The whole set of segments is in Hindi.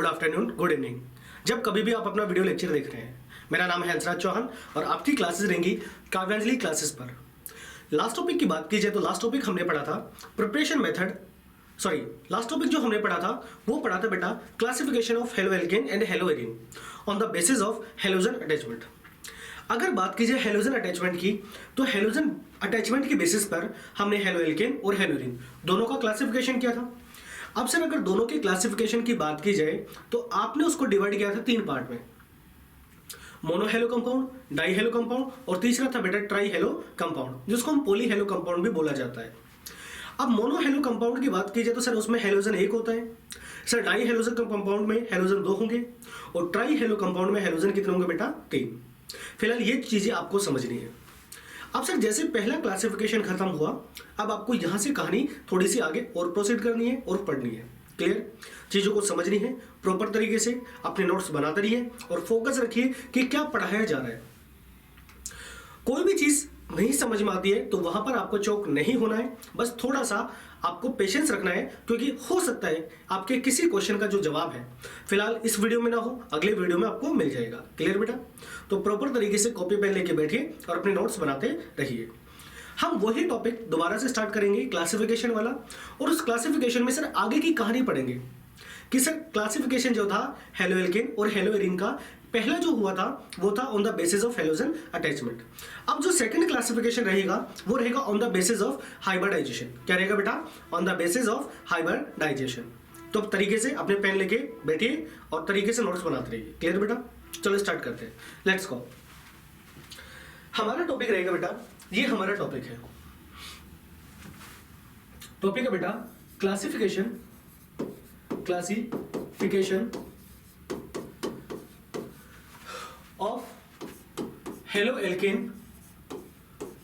Afternoon, good evening. जब कभी भी आप अपना वीडियो लेक्चर देख रहे हैं, मेरा नाम है हंसराज चौहान और आपकी क्लासेस रहेंगी काव्यांजलि क्लासेस पर। लास्ट टॉपिक की बात की जाए तो लास्ट टॉपिक हमने पढ़ा था प्रिपरेशन मेथड, लास्ट टॉपिक जो हमने पढ़ा था वो पढ़ा था बेटा classification of halo alkane and halo arene on the basis of halogen attachment. अगर बात की जाए हेलोजन अटैचमेंट की, तो हेलोजन अटैचमेंट के बेसिस पर हमने हेलो एल्केन और हेलो एरीन दोनों का क्लासिफिकेशन किया था। अब सर अगर दोनों के क्लासिफिकेशन की बात की जाए तो आपने उसको डिवाइड किया था तीन पार्ट में, mono hello compound, die hello compound और तीसरा था बेटा ट्राई हेलो कंपाउंड, जिसको हम पॉली हेलो कंपाउंड भी बोला जाता है। अब मोनो हेलो कंपाउंड की बात की जाए तो सर उसमें हेलोजन एक होता है, सर डाई हेलोजन कंपाउंड में हेलोजन दो होंगे और ट्राई हेलो कंपाउंड में हेलोजन कितने होंगे बेटा? तीन। फिलहाल ये चीजें आपको समझनी है। अब सर जैसे पहला क्लासिफिकेशन खत्म हुआ, अब आपको यहां से कहानी थोड़ी सी आगे और प्रोसीड करनी है और पढ़नी है। क्लियर? चीजों को समझनी है प्रॉपर तरीके से, अपने नोट्स बनाते रहिए और फोकस रखिए कि क्या पढ़ाया जा रहा है। कोई भी चीज नहीं समझ में आती है तो वहां पर आपको चौक नहीं होना है, बस थोड़ा सा आपको पेशेंस रखना है, क्योंकि हो सकता है आपके किसी क्वेश्चन का जो जवाब है फिलहाल इस वीडियो में ना हो, अगले वीडियो में आपको मिल जाएगा। क्लियर बेटा? तो प्रॉपर तरीके से कॉपी पेन लेके बैठिए और अपने नोट्स बनाते रहिए। हम वही टॉपिक दोबारा से स्टार्ट करेंगे, क्लासिफिकेशन वाला, और उस क्लासिफिकेशन में सर आगे की कहानी पढ़ेंगे कि सर क्लासिफिकेशन जो था हेलो एल्केन और हेलो एरीन का पहला जो हुआ था वो था on the basis of halogen attachment. अब जो सेकंड क्लासिफिकेशन रहेगा वो रहेगा on the basis of hybridization. क्या रहेगा बेटा? On the basis of hybridization. तो अब तरीके से अपने पेन लेके बैठिए और तरीके से नोट्स बनाते रहिए। क्लियर बेटा? चलो स्टार्ट करते हैं, लेट्स गो। हमारा टॉपिक रहेगा बेटा, ये हमारा टॉपिक है, टॉपिक है बेटा classification of halo alkane,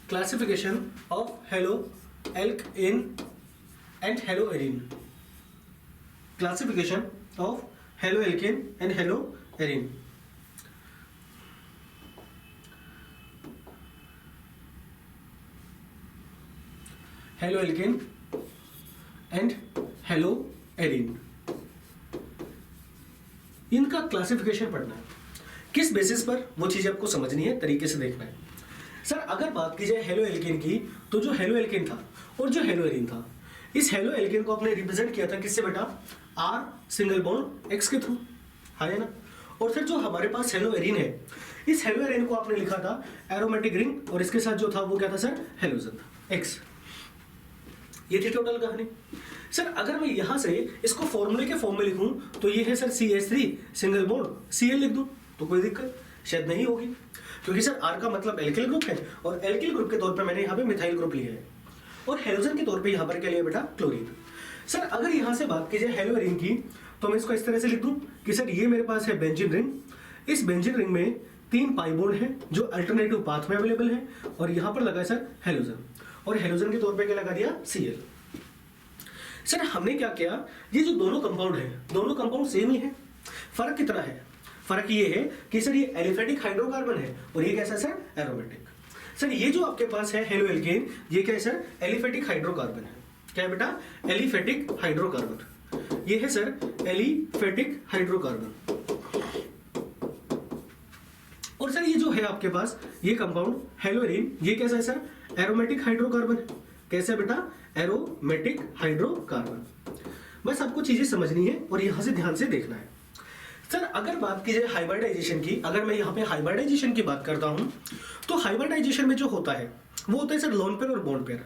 classification of halo alkane and halo arene, classification of halo alkane and halo arene. Hello alkane and halo arene, इनका क्लासिफिकेशन पढ़ना है। किस बेसिस पर वो चीज आपको समझनी है, तरीके से देखना है। सर अगर बात की जाए हेलो एल्केन की, तो जो हेलो एल्केन था और जो हेलो एरीन था, इस हेलो एल्केन को आपने रिप्रेजेंट किया था किससे बेटा? आर सिंगल बॉन्ड एक्स के थ्रू, है ना। और फिर जो हमारे पास हेलो एरीन है, इस हेलो एरीन को आपने लिखा था एरोमेटिक रिंग और इसके साथ जो था वो क्या था सर? हेलोजन था एक्स। ये थी टोटल कहानी। सर अगर मैं यहां से इसको फॉर्मूले के फॉर्म में लिखूं तो ये है sir CH3 single bond Cl लिख दूं तो कोई दिक्कत शायद नहीं होगी, क्योंकि सर R का मतलब एल्किल ग्रुप है और एल्किल ग्रुप के तौर पे मैंने यहाँ पे मिथाइल ग्रुप लिया है और हेलोजन के तौर पे यहाँ पर क्या लिया बेटा? क्लोरीन। सर अगर यहाँ से बात की जाए हेलो एरीन की, तो मैं इसको इस तरह से लिख दूं कि सर ये मेरे पास है बेंजीन रिंग, इस बेंजीन रिंग में 3 पाई बॉन्ड है जो अल्टरनेटिव पाथ में अवेलेबल है और यहाँ पर लगा है सर हेलोजन, और हेलोजन के तौर पे क्या लगा दिया? Cl। सर हमने क्या किया, ये जो दोनों कंपाउंड है, दोनों कंपाउंड सेम ही है, फर्क कितना है? फर्क ये है कि सर ये एलिफेटिक हाइड्रोकार्बन है और ये कैसा सर? एरोमेटिक। सर ये जो आपके पास है हेलो एल्केन, ये क्या है सर? एलिफेटिक हाइड्रोकार्बन है। क्या है बेटा? Aliphatic hydrocarbon. ये है सर एलिफेटिक हाइड्रोकार्बन। और सर ये जो है आपके पास ये कंपाउंड हेलो एरीन, ये कैसा है सर? Aromatic hydrocarbon. कैसे बेटा? Aromatic hydrocarbon. बस आपको चीजें समझनी है और यहां से ध्यान से देखना है। सर अगर बात की जाए हाइब्रिडाइजेशन की, अगर मैं यहाँ पे हाइब्रिडाइजेशन की बात करता हूं तो हाइब्रिडाइजेशन में जो होता है वो होता है सर लोन पेयर और बॉन्ड पेयर,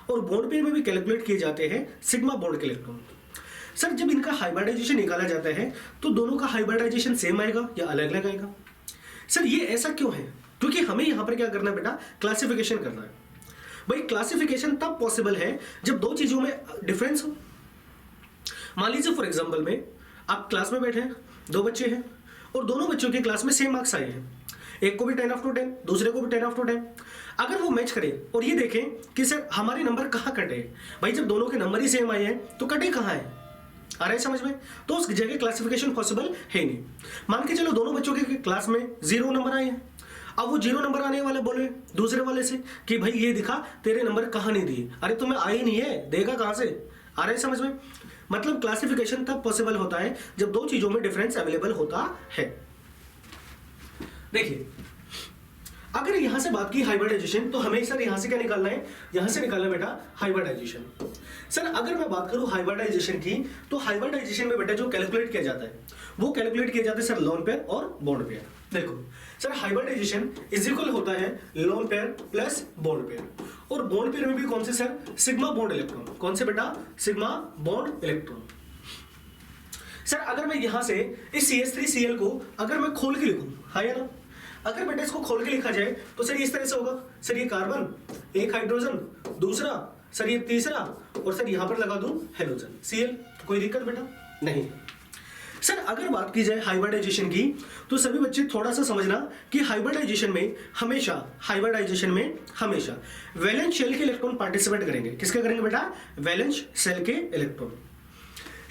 और बॉन्ड पेयर में भी कैलकुलेट किए जाते हैं सिग्मा बॉन्ड के इलेक्ट्रॉन। सर जब इनका हाइब्रिडाइजेशन निकाला जाता है तो दोनों का हाइब्रिडाइजेशन सेम आएगा या अलग अलग आएगा? सर ये ऐसा क्यों है? क्योंकि हमें यहाँ पर क्या करना है बेटा? क्लासिफिकेशन करना है। भाई क्लासिफिकेशन तब पॉसिबल है जब दो चीजों में डिफरेंस हो। मान लीजिए फॉर एग्जांपल में आप क्लास में बैठे हैं, दो बच्चे हैं और दोनों बच्चों के क्लास में सेम मार्क्स आए हैं, एक को भी 10/10, दूसरे को भी 10/10। अगर वो मैच करें और ये देखें कि सर हमारे नंबर कहाँ कटे, भाई जब दोनों के नंबर ही सेम आए हैं तो कटे कहाँ है? आ रहा है समझ में? तो उस जगह क्लासिफिकेशन पॉसिबल है नहीं। मान के चलो दोनों बच्चों के क्लास में 0 नंबर आए हैं, अब वो 0 नंबर आने वाले बोले दूसरे वाले से कि भाई ये दिखा तेरे नंबर कहाँ नहीं दिए। अरे तुम्हें आए नहीं है, देगा कहाँ से? आ रहा है समझ में? मतलब क्लासिफिकेशन तब पॉसिबल होता है जब दो चीजों में डिफरेंस अवेलेबल होता है। देखिए, अगर यहां से बात की हाइब्रिडाइजेशन, तो हमें सर यहां से क्या निकालना है, यहां से निकालना बेटा हाइब्रिडाइजेशन। सर अगर मैं बात करूं हाइब्रिडाइजेशन की, तो हाइब्रिडाइजेशन में बेटा जो कैलकुलेट किया जाता है वो कैलकुलेट किया जाता है सर लोन पेयर और बॉन्ड पेयर। देखो सर, हाइब्रिडाइजेशन इज इक्वल होता है loan pair plus bond pair, और बॉन्ड पेयर में भी कौन से सर, सिग्मा बॉन्ड इलेक्ट्रॉन। कौन से बेटा, सिग्मा बॉन्ड इलेक्ट्रॉन। सर अगर मैं यहां से इस CH3Cl को अगर मैं खोल के लिखूं, है ना, अगर बेटा इसको खोल के लिखा जाए तो सर इस तरह से होगा, सर ये कार्बन, एक हाइड्रोजन, दूसरा, सर ये तीसरा, और सर यहां पर लगा दूं हेलोजन Cl। तो कोई दिक्कत बेटा नहीं। सर अगर बात की जाए हाइब्रिडाइजेशन की, तो सभी बच्चे थोड़ा सा समझना कि हाइब्रिडाइजेशन में हमेशा वैलेंस शेल के इलेक्ट्रॉन पार्टिसिपेट करेंगे। किसके करेंगे बेटा, वैलेंस शेल के इलेक्ट्रॉन।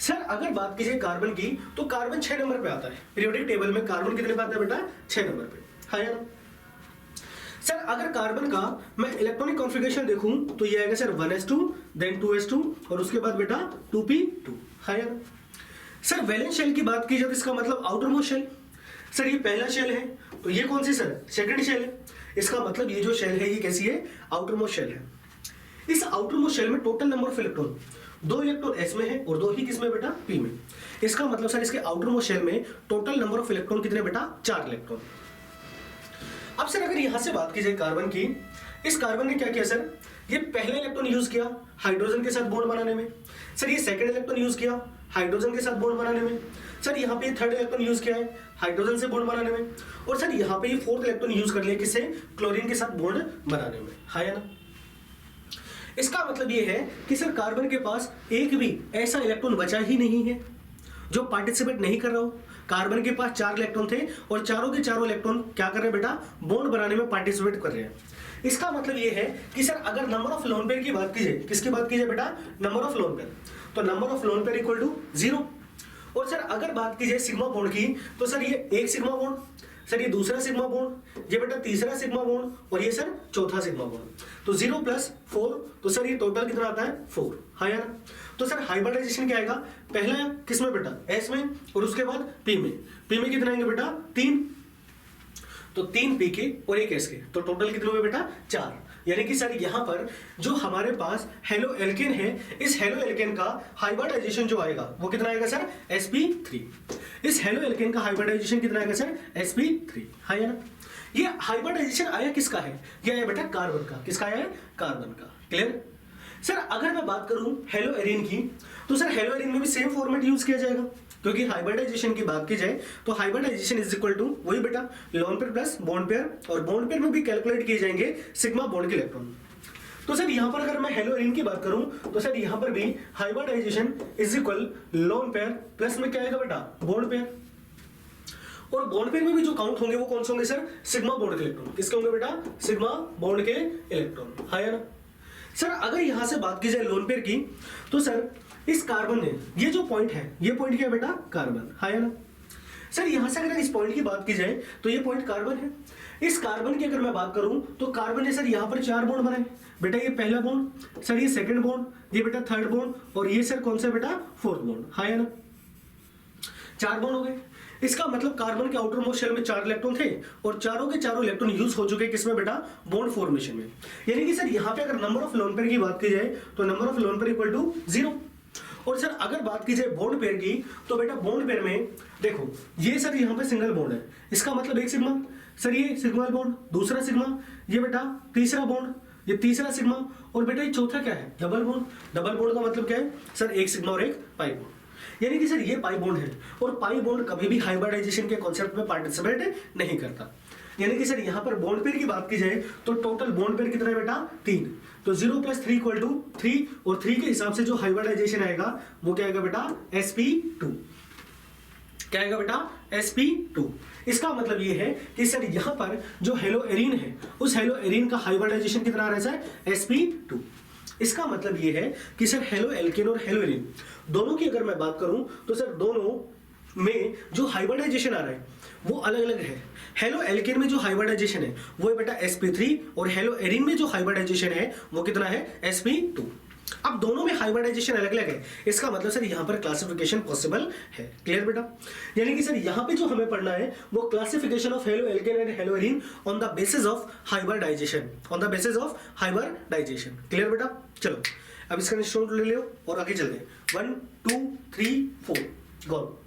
सर अगर बात की जाए कार्बन की, तो कार्बन 6 नंबर पे आता है पीरियोडिक टेबल में। कार्बन कितने पे आता है बेटा, 6 नंबर पे, है ना। सर अगर कार्बन का मैं इलेक्ट्रॉनिक कॉन्फ़िगरेशन देखूं तो ये आएगा सर 1s2, देन 2s2, और उसके बाद बेटा 2p2, है ना। सर वैलेंस शेल की बात की जाए तो इसका मतलब आउटर मोस्ट शेल। सर ये पहला शेल है, तो ये कौन सी सर, सेकंड शेल है। इसका मतलब ये जो शेल है ये कैसी है, आउटर मोस्ट शेल है। इस आउटर मोस्ट शेल में total number of electron 2 electron s में है और 2 ही किसमें बेटा, p में। इसका मतलब सर इसके आउटर मोस्ट शेल में टोटल नंबर ऑफ इलेक्ट्रॉन कितने बेटा, 4 इलेक्ट्रॉन। अब सर अगर यहां से बात की जाए कार्बन की, इस कार्बन ने क्या किया सर, ये पहला इलेक्ट्रॉन यूज किया हाइड्रोजन के साथ बॉन्ड बनाने में। सर ये सेकंड इलेक्ट्रॉन यूज किया हाइड्रोजन के साथ बॉन्ड बनाने में। सर यहाँ पे थर्ड इलेक्ट्रॉन यूज किया है हाइड्रोजन से बॉन्ड बनाने में। और सर यहाँ पे ये फोर्थ इलेक्ट्रॉन यूज कर लिया किससे, क्लोरीन के साथ बॉन्ड बनाने में, है ना। इसका मतलब ये है कि सर कार्बन के पास एक भी ऐसा इलेक्ट्रॉन बचा ही नहीं है जो पार्टिसिपेट नहीं कर रहा हो। कार्बन के पास 4 इलेक्ट्रॉन थे और चारों के चारों इलेक्ट्रॉन क्या कर रहे हैं बेटा, बॉन्ड बनाने में पार्टिसिपेट कर रहे हैं। इसका मतलब ये है कि सर अगर नंबर ऑफ लोन पेयर की बात की जाए, किसकी बात की जाए बेटा, नंबर ऑफ लोन पेयर, तो number of lone pair equal to 0। और सर अगर बात की जाए सिग्मा बॉन्ड की, तो सर ये एक सिग्मा बॉन्ड, सर ये दूसरा सिग्मा बॉन्ड, ये बेटा तीसरा सिग्मा बॉन्ड, और ये सर चौथा सिग्मा बॉन्ड। तो 0 + 4, तो सर ये टोटल कितना आता है, 4, है यार। तो सर हाइब्रिडाइजेशन क्या आएगा, पहला किस में बेटा, s में, और उसके बाद p में। p में कितना आएंगे बेटा, 3, तो 3 p के और 1 s के, तो टोटल कितने हुए बेटा, 4। यानी कि सर यहां पर जो हमारे पास हेलो एल्केन है, इस हेलो एल्केन का हाइब्रिडाइजेशन जो आएगा वो कितना आएगा सर, sp3। इस हेलो एल्केन का हाइब्रिडाइजेशन कितना आएगा सर, sp3, है ना। ये हाइब्रिडाइजेशन आया किसका है, ये आया बेटा कार्बन का। किसका आया है, कार्बन का। क्लियर। सर अगर मैं बात करूं हेलो एरीन की, तो सर हेलो एरीन में भी सेम फॉर्मेट यूज किया जाएगा, क्योंकि हाइब्रिडाइजेशन की बात की जाए तो हाइब्रिडाइजेशन इज इक्वल टू वही बेटा loan pair plus bond pair, और बॉन्ड पेयर में भी कैलकुलेट किए जाएंगे सिग्मा बॉन्ड के इलेक्ट्रॉन। तो सर यहां पर अगर मैं हेलो एरीन की बात करूं, तो सर यहां पर भी hybridization is equal lone pair plus में क्या आएगा बेटा, बॉन्ड पेयर। और बॉन्ड पेयर में भी जो काउंट होंगे वो कौन से होंगे सर, सिग्मा बॉन्ड के इलेक्ट्रॉन। किसके होंगे बेटा, सिग्मा बॉन्ड के इलेक्ट्रॉन, है ना। सर अगर यहां से बात की जाए लोन पेयर की, तो सर इस कार्बन ने ये जो पॉइंट है, ये पॉइंट क्या है बेटा, कार्बन, है ना। सर यहां से अगर इस पॉइंट की बात की जाए तो ये पॉइंट कार्बन है। इस कार्बन की अगर मैं बात करूं तो कार्बन ने सर यहां पर 4 बॉन्ड बनाए बेटा, ये पहला बॉन्ड, सर ये सेकंड बॉन्ड, ये बेटा थर्ड बॉन्ड, और ये सर कौन सा बेटा, फोर्थ बॉन्ड, है ना। 4 बॉन्ड हो गए। इसका मतलब कार्बन के आउटर मोस्ट शेल में 4 इलेक्ट्रॉन थे और चारों के चारों इलेक्ट्रॉन यूज हो चुके किसमें बेटा, बॉन्ड फॉर्मेशन में। यानी कि सर यहाँ पे अगर नंबर ऑफ लोन पेयर की बात की जाए तो number of lone pair equal to 0। और सर अगर बात की जाए बॉन्ड पेयर की, तो बेटा बॉन्ड पेयर में देखो ये सर यहाँ पे सिंगल बॉन्ड है, इसका मतलब एक सिग्मा, सर ये सिग्मा बॉन्ड, दूसरा सिग्मा, ये बेटा तीसरा बॉन्ड, ये तीसरा सिग्मा, और बेटा ये चौथा क्या है, डबल बॉन्ड। डबल बॉन्ड का मतलब क्या है सर, एक सिग्मा और एक पाई बॉन्ड। यानी कि सर ये पाई बॉन्ड है, और पाई बॉन्ड कभी भी हाइब्रिडाइजेशन के कॉन्सेप्ट में पार्टिसिपेट नहीं करता। यानी कि सर यहाँ पर बॉन्ड पेयर की बात की जाए तो टोटल बॉन्ड पेयर कितना है बेटा, 3। तो 0 + 3 = 3, और 3 के हिसाब से जो हाइब्रिडाइजेशन आएगा वो क्या आएगा बेटा, sp2। क्या आएगा बेटा, sp2। इसका मतलब ये है कि सर यहाँ पर जो हेलो एरीन है, उस हेलो एरीन का हाइब्रिडाइजेशन कितना आ रहा है सर, sp2। इसका मतलब ये है कि सर हेलो एल्केन और हेलो एरीन दोनों की अगर मैं बात करूं तो सर दोनों में जो हाइब्रिडाइजेशन आ रहा है वो अलग अलग है। हेलो एल्केन में जो हाइब्रिडाइजेशन है वो है बेटा sp3, और हेलो एरीन में जो हाइब्रिडाइजेशन है वो कितना है, sp2। अब दोनों में हाइब्रिडाइजेशन अलग अलग है, इसका मतलब सर यहाँ पर क्लासिफिकेशन पॉसिबल है। क्लियर बेटा? यानी कि सर यहाँ पे जो हमें पढ़ना है वो classification of halo alkane and halo arene on the basis of hybridization, on the basis of hybridization. Clear बेटा? चलो अब इसका निष्कर्ष ले लो और आगे चलते हैं। 1 2 3 4 गो।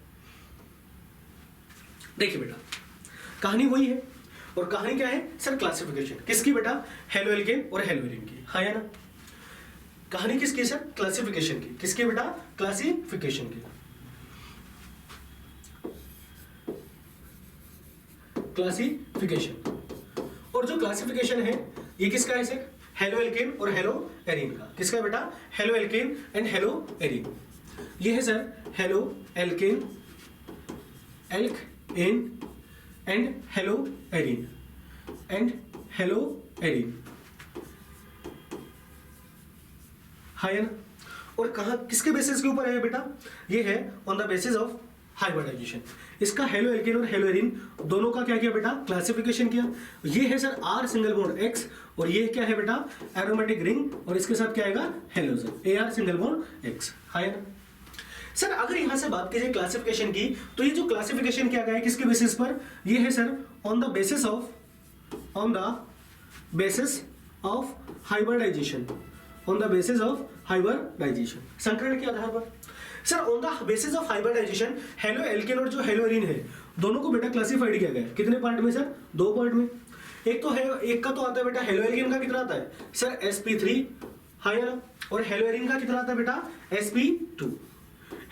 देखिए बेटा कहानी वही है, और कहानी क्या है सर? क्लासिफिकेशन किसकी बेटा? हेलो एल्केन और हेलो एरीन की, हाँ या ना? कहानी किसकी सर? क्लासिफिकेशन की। किसकी बेटा? क्लासिफिकेशन की। क्लासिफिकेशन, और जो क्लासिफिकेशन है ये किसका है सर? हेलो एल्केन और हेलो एरीन का। किसका बेटा? Hello alkane and halo arene. ये है sir halo alkene, alkene and halo arene, and halo arene, हाँ या ना? और कहा किसके बेसिस के ऊपर है बेटा? ये है on the basis of hybridization. इसका हेलो एल्केन और हेलो एरीन दोनों का क्या किया बेटा? क्लासिफिकेशन किया। ये है sir R single bond X, और ये क्या है बेटा? एरोमेटिक रिंग, और इसके साथ क्या आएगा? Halogen, A R single bond x, हाँ या ना? सर अगर यहां से बात कीजिए क्लासिफिकेशन की, तो ये जो क्लासिफिकेशन किया गया है किसके बेसिस पर? ये है sir on the basis of hybridization, on the basis of hybridization, संकरण के आधार पर। Sir on the basis of hybridization halo alkane और जो हेलो एरीन है दोनों को बेटा क्लासिफाइड किया गया है। कितने पार्ट में सर? 2 पार्ट में। एक तो है, एक का तो आता है बेटा हेलो एल्केन का कितना आता है सर? sp3, हाँ या ना? और हेलो एरीन का कितना आता है बेटा? sp2।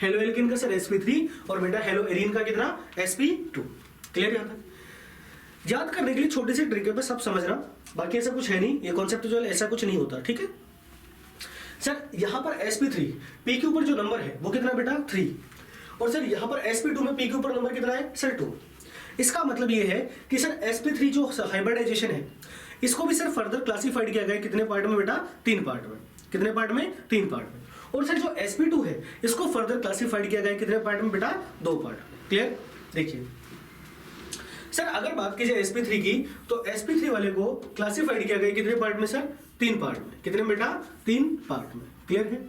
हेलो एल्केन का सर sp3 और बेटा हेलो एरीन का कितना? sp2। क्लियर यहाँ तक? याद करने के लिए छोटी सी ट्रिक है, बस सब समझना, बाकी ऐसा कुछ है नहीं, ये कॉन्सेप्ट जो है ऐसा कुछ नहीं होता, ठीक है? सर यहां पर sp3 p के ऊपर जो नंबर है वो कितना बेटा? 3, और सर यहां पर sp2 में p के ऊपर नंबर कितना है सर? 2। इसका मतलब ये है कि सर sp3 जो हाइब्रिडाइजेशन है इसको भी सर फर्दर क्लासिफाइड किया गया है कितने पार्ट में बेटा? 3 पार्ट में। कितने पार्ट में? 3 पार्ट में। और सर जो sp2 है इसको फर्दर क्लासिफाइड किया गया है कितने पार्ट में बेटा? 2 पार्ट में। क्लियर? देखिए सर अगर बात की जाए sp3 की, तो sp3 वाले को क्लासिफाइड किया गया कितने पार्ट में सर? 3 पार्ट में। कितने बेटा? 3 पार्ट में। क्लियर है?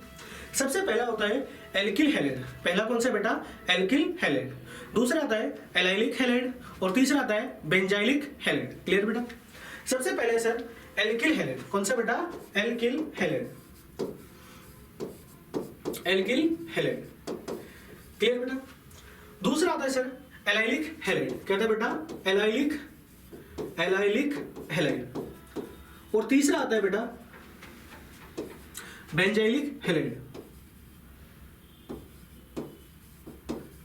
सबसे पहला होता है एल्किल हैलाइड। पहला कौन सा बेटा? Alkyl halide. दूसरा आता है एलाइलिक हैलाइड, और तीसरा आता है बेंजाइलिक हैलाइड। क्लियर बेटा? सबसे पहले सर एल्किल हैलाइड। कौन सा बेटा? Alkyl halide, alkyl halide. Clear बेटा? दूसरा आता है सर एलाइलिक हैलाइड। क्या था बेटा? Allylic halide. और तीसरा आता है बेटा बेंजाइलिक हैलाइड,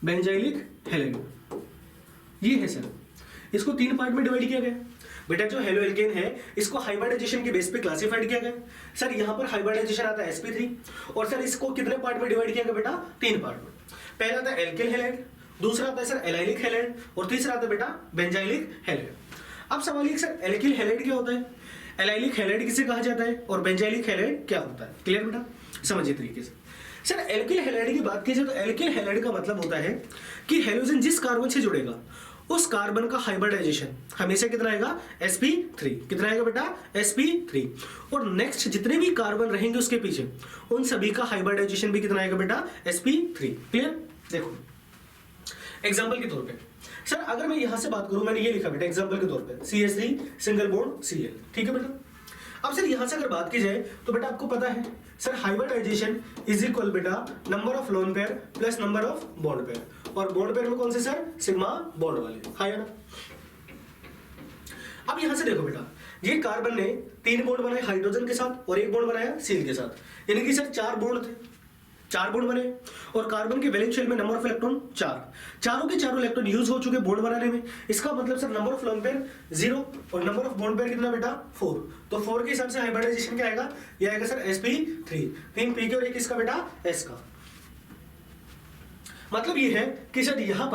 बेंजाइलिक हैलाइड। ये है सर, इसको 3 पार्ट में डिवाइड किया गया बेटा। जो हेलो एल्केन है इसको हाइब्रिडाइजेशन के बेस पे क्लासिफाइड किया गया सर। यहां पर हाइब्रिडाइजेशन आता है sp3, और सर इसको कितने पार्ट में डिवाइड किया गया बेटा? 3 पार्ट में। पहला आता है एल्किल हैलाइड, दूसरा आता है सर एलाइलिक हैलाइड, और तीसरा आता है बेटा बेंजाइलिक हैलाइड। अब सवाल ये सर एल्किल हैलाइड क्या होता है, एलाइलिक हैलाइड किसे कहा जाता है, और बेंजाइलिक हैलाइड क्या होता है? क्लियर बेटा? समझिए तरीके से। सर एल्किल हैलाइड की बात की जाए तो एल्किल हैलाइड का मतलब होता है कि हेलोजन जिस कार्बन से जुड़ेगा उस कार्बन का हाइब्रिडाइजेशन हमेशा कितना आएगा? sp3। कितना आएगा बेटा? sp3। और नेक्स्ट जितने भी कार्बन रहेंगे उसके पीछे उन सभी का हाइब्रिडाइजेशन भी कितना आएगा बेटा? sp3। क्लियर? देखो एग्जांपल के तौर पे सर अगर मैं यहां से बात करूं, मैंने ये लिखा बेटा एग्जांपल के तौर पे CH3 सिंगल बॉन्ड Cl। ठीक है बेटा? अब सर यहां से अगर बात की जाए तो बेटा आपको पता है सर हाइब्रिडाइजेशन इज इक्वल बेटा number of lone pair plus number of bond pair, और बॉन्ड पेयर में कौन से सर? सिग्मा बॉन्ड वाले, हाँ या ना? अब यहां से देखो बेटा ये कार्बन ने 3 बॉन्ड बनाए हाइड्रोजन के साथ और 1 बॉन्ड बनाया सील के साथ, यानी कि सर 4 बॉन्ड थे, 4 बॉन्ड बने। और कार्बन के वैलेंस शेल में नंबर ऑफ इलेक्ट्रॉन 4, चारों के चारों इलेक्ट्रॉन यूज हो चुके बॉन्ड बनाने में। इसका मतलब sir number of lone pair 0 और नंबर ऑफ बॉन्ड पेयर कितना बेटा? 4। तो 4 के हिसाब से हाइब्रिडाइजेशन क्या आएगा? ये आएगा सर sp3, 3 p के और 1 किसका बेटा? s का। मतलब ये है कि सर यहां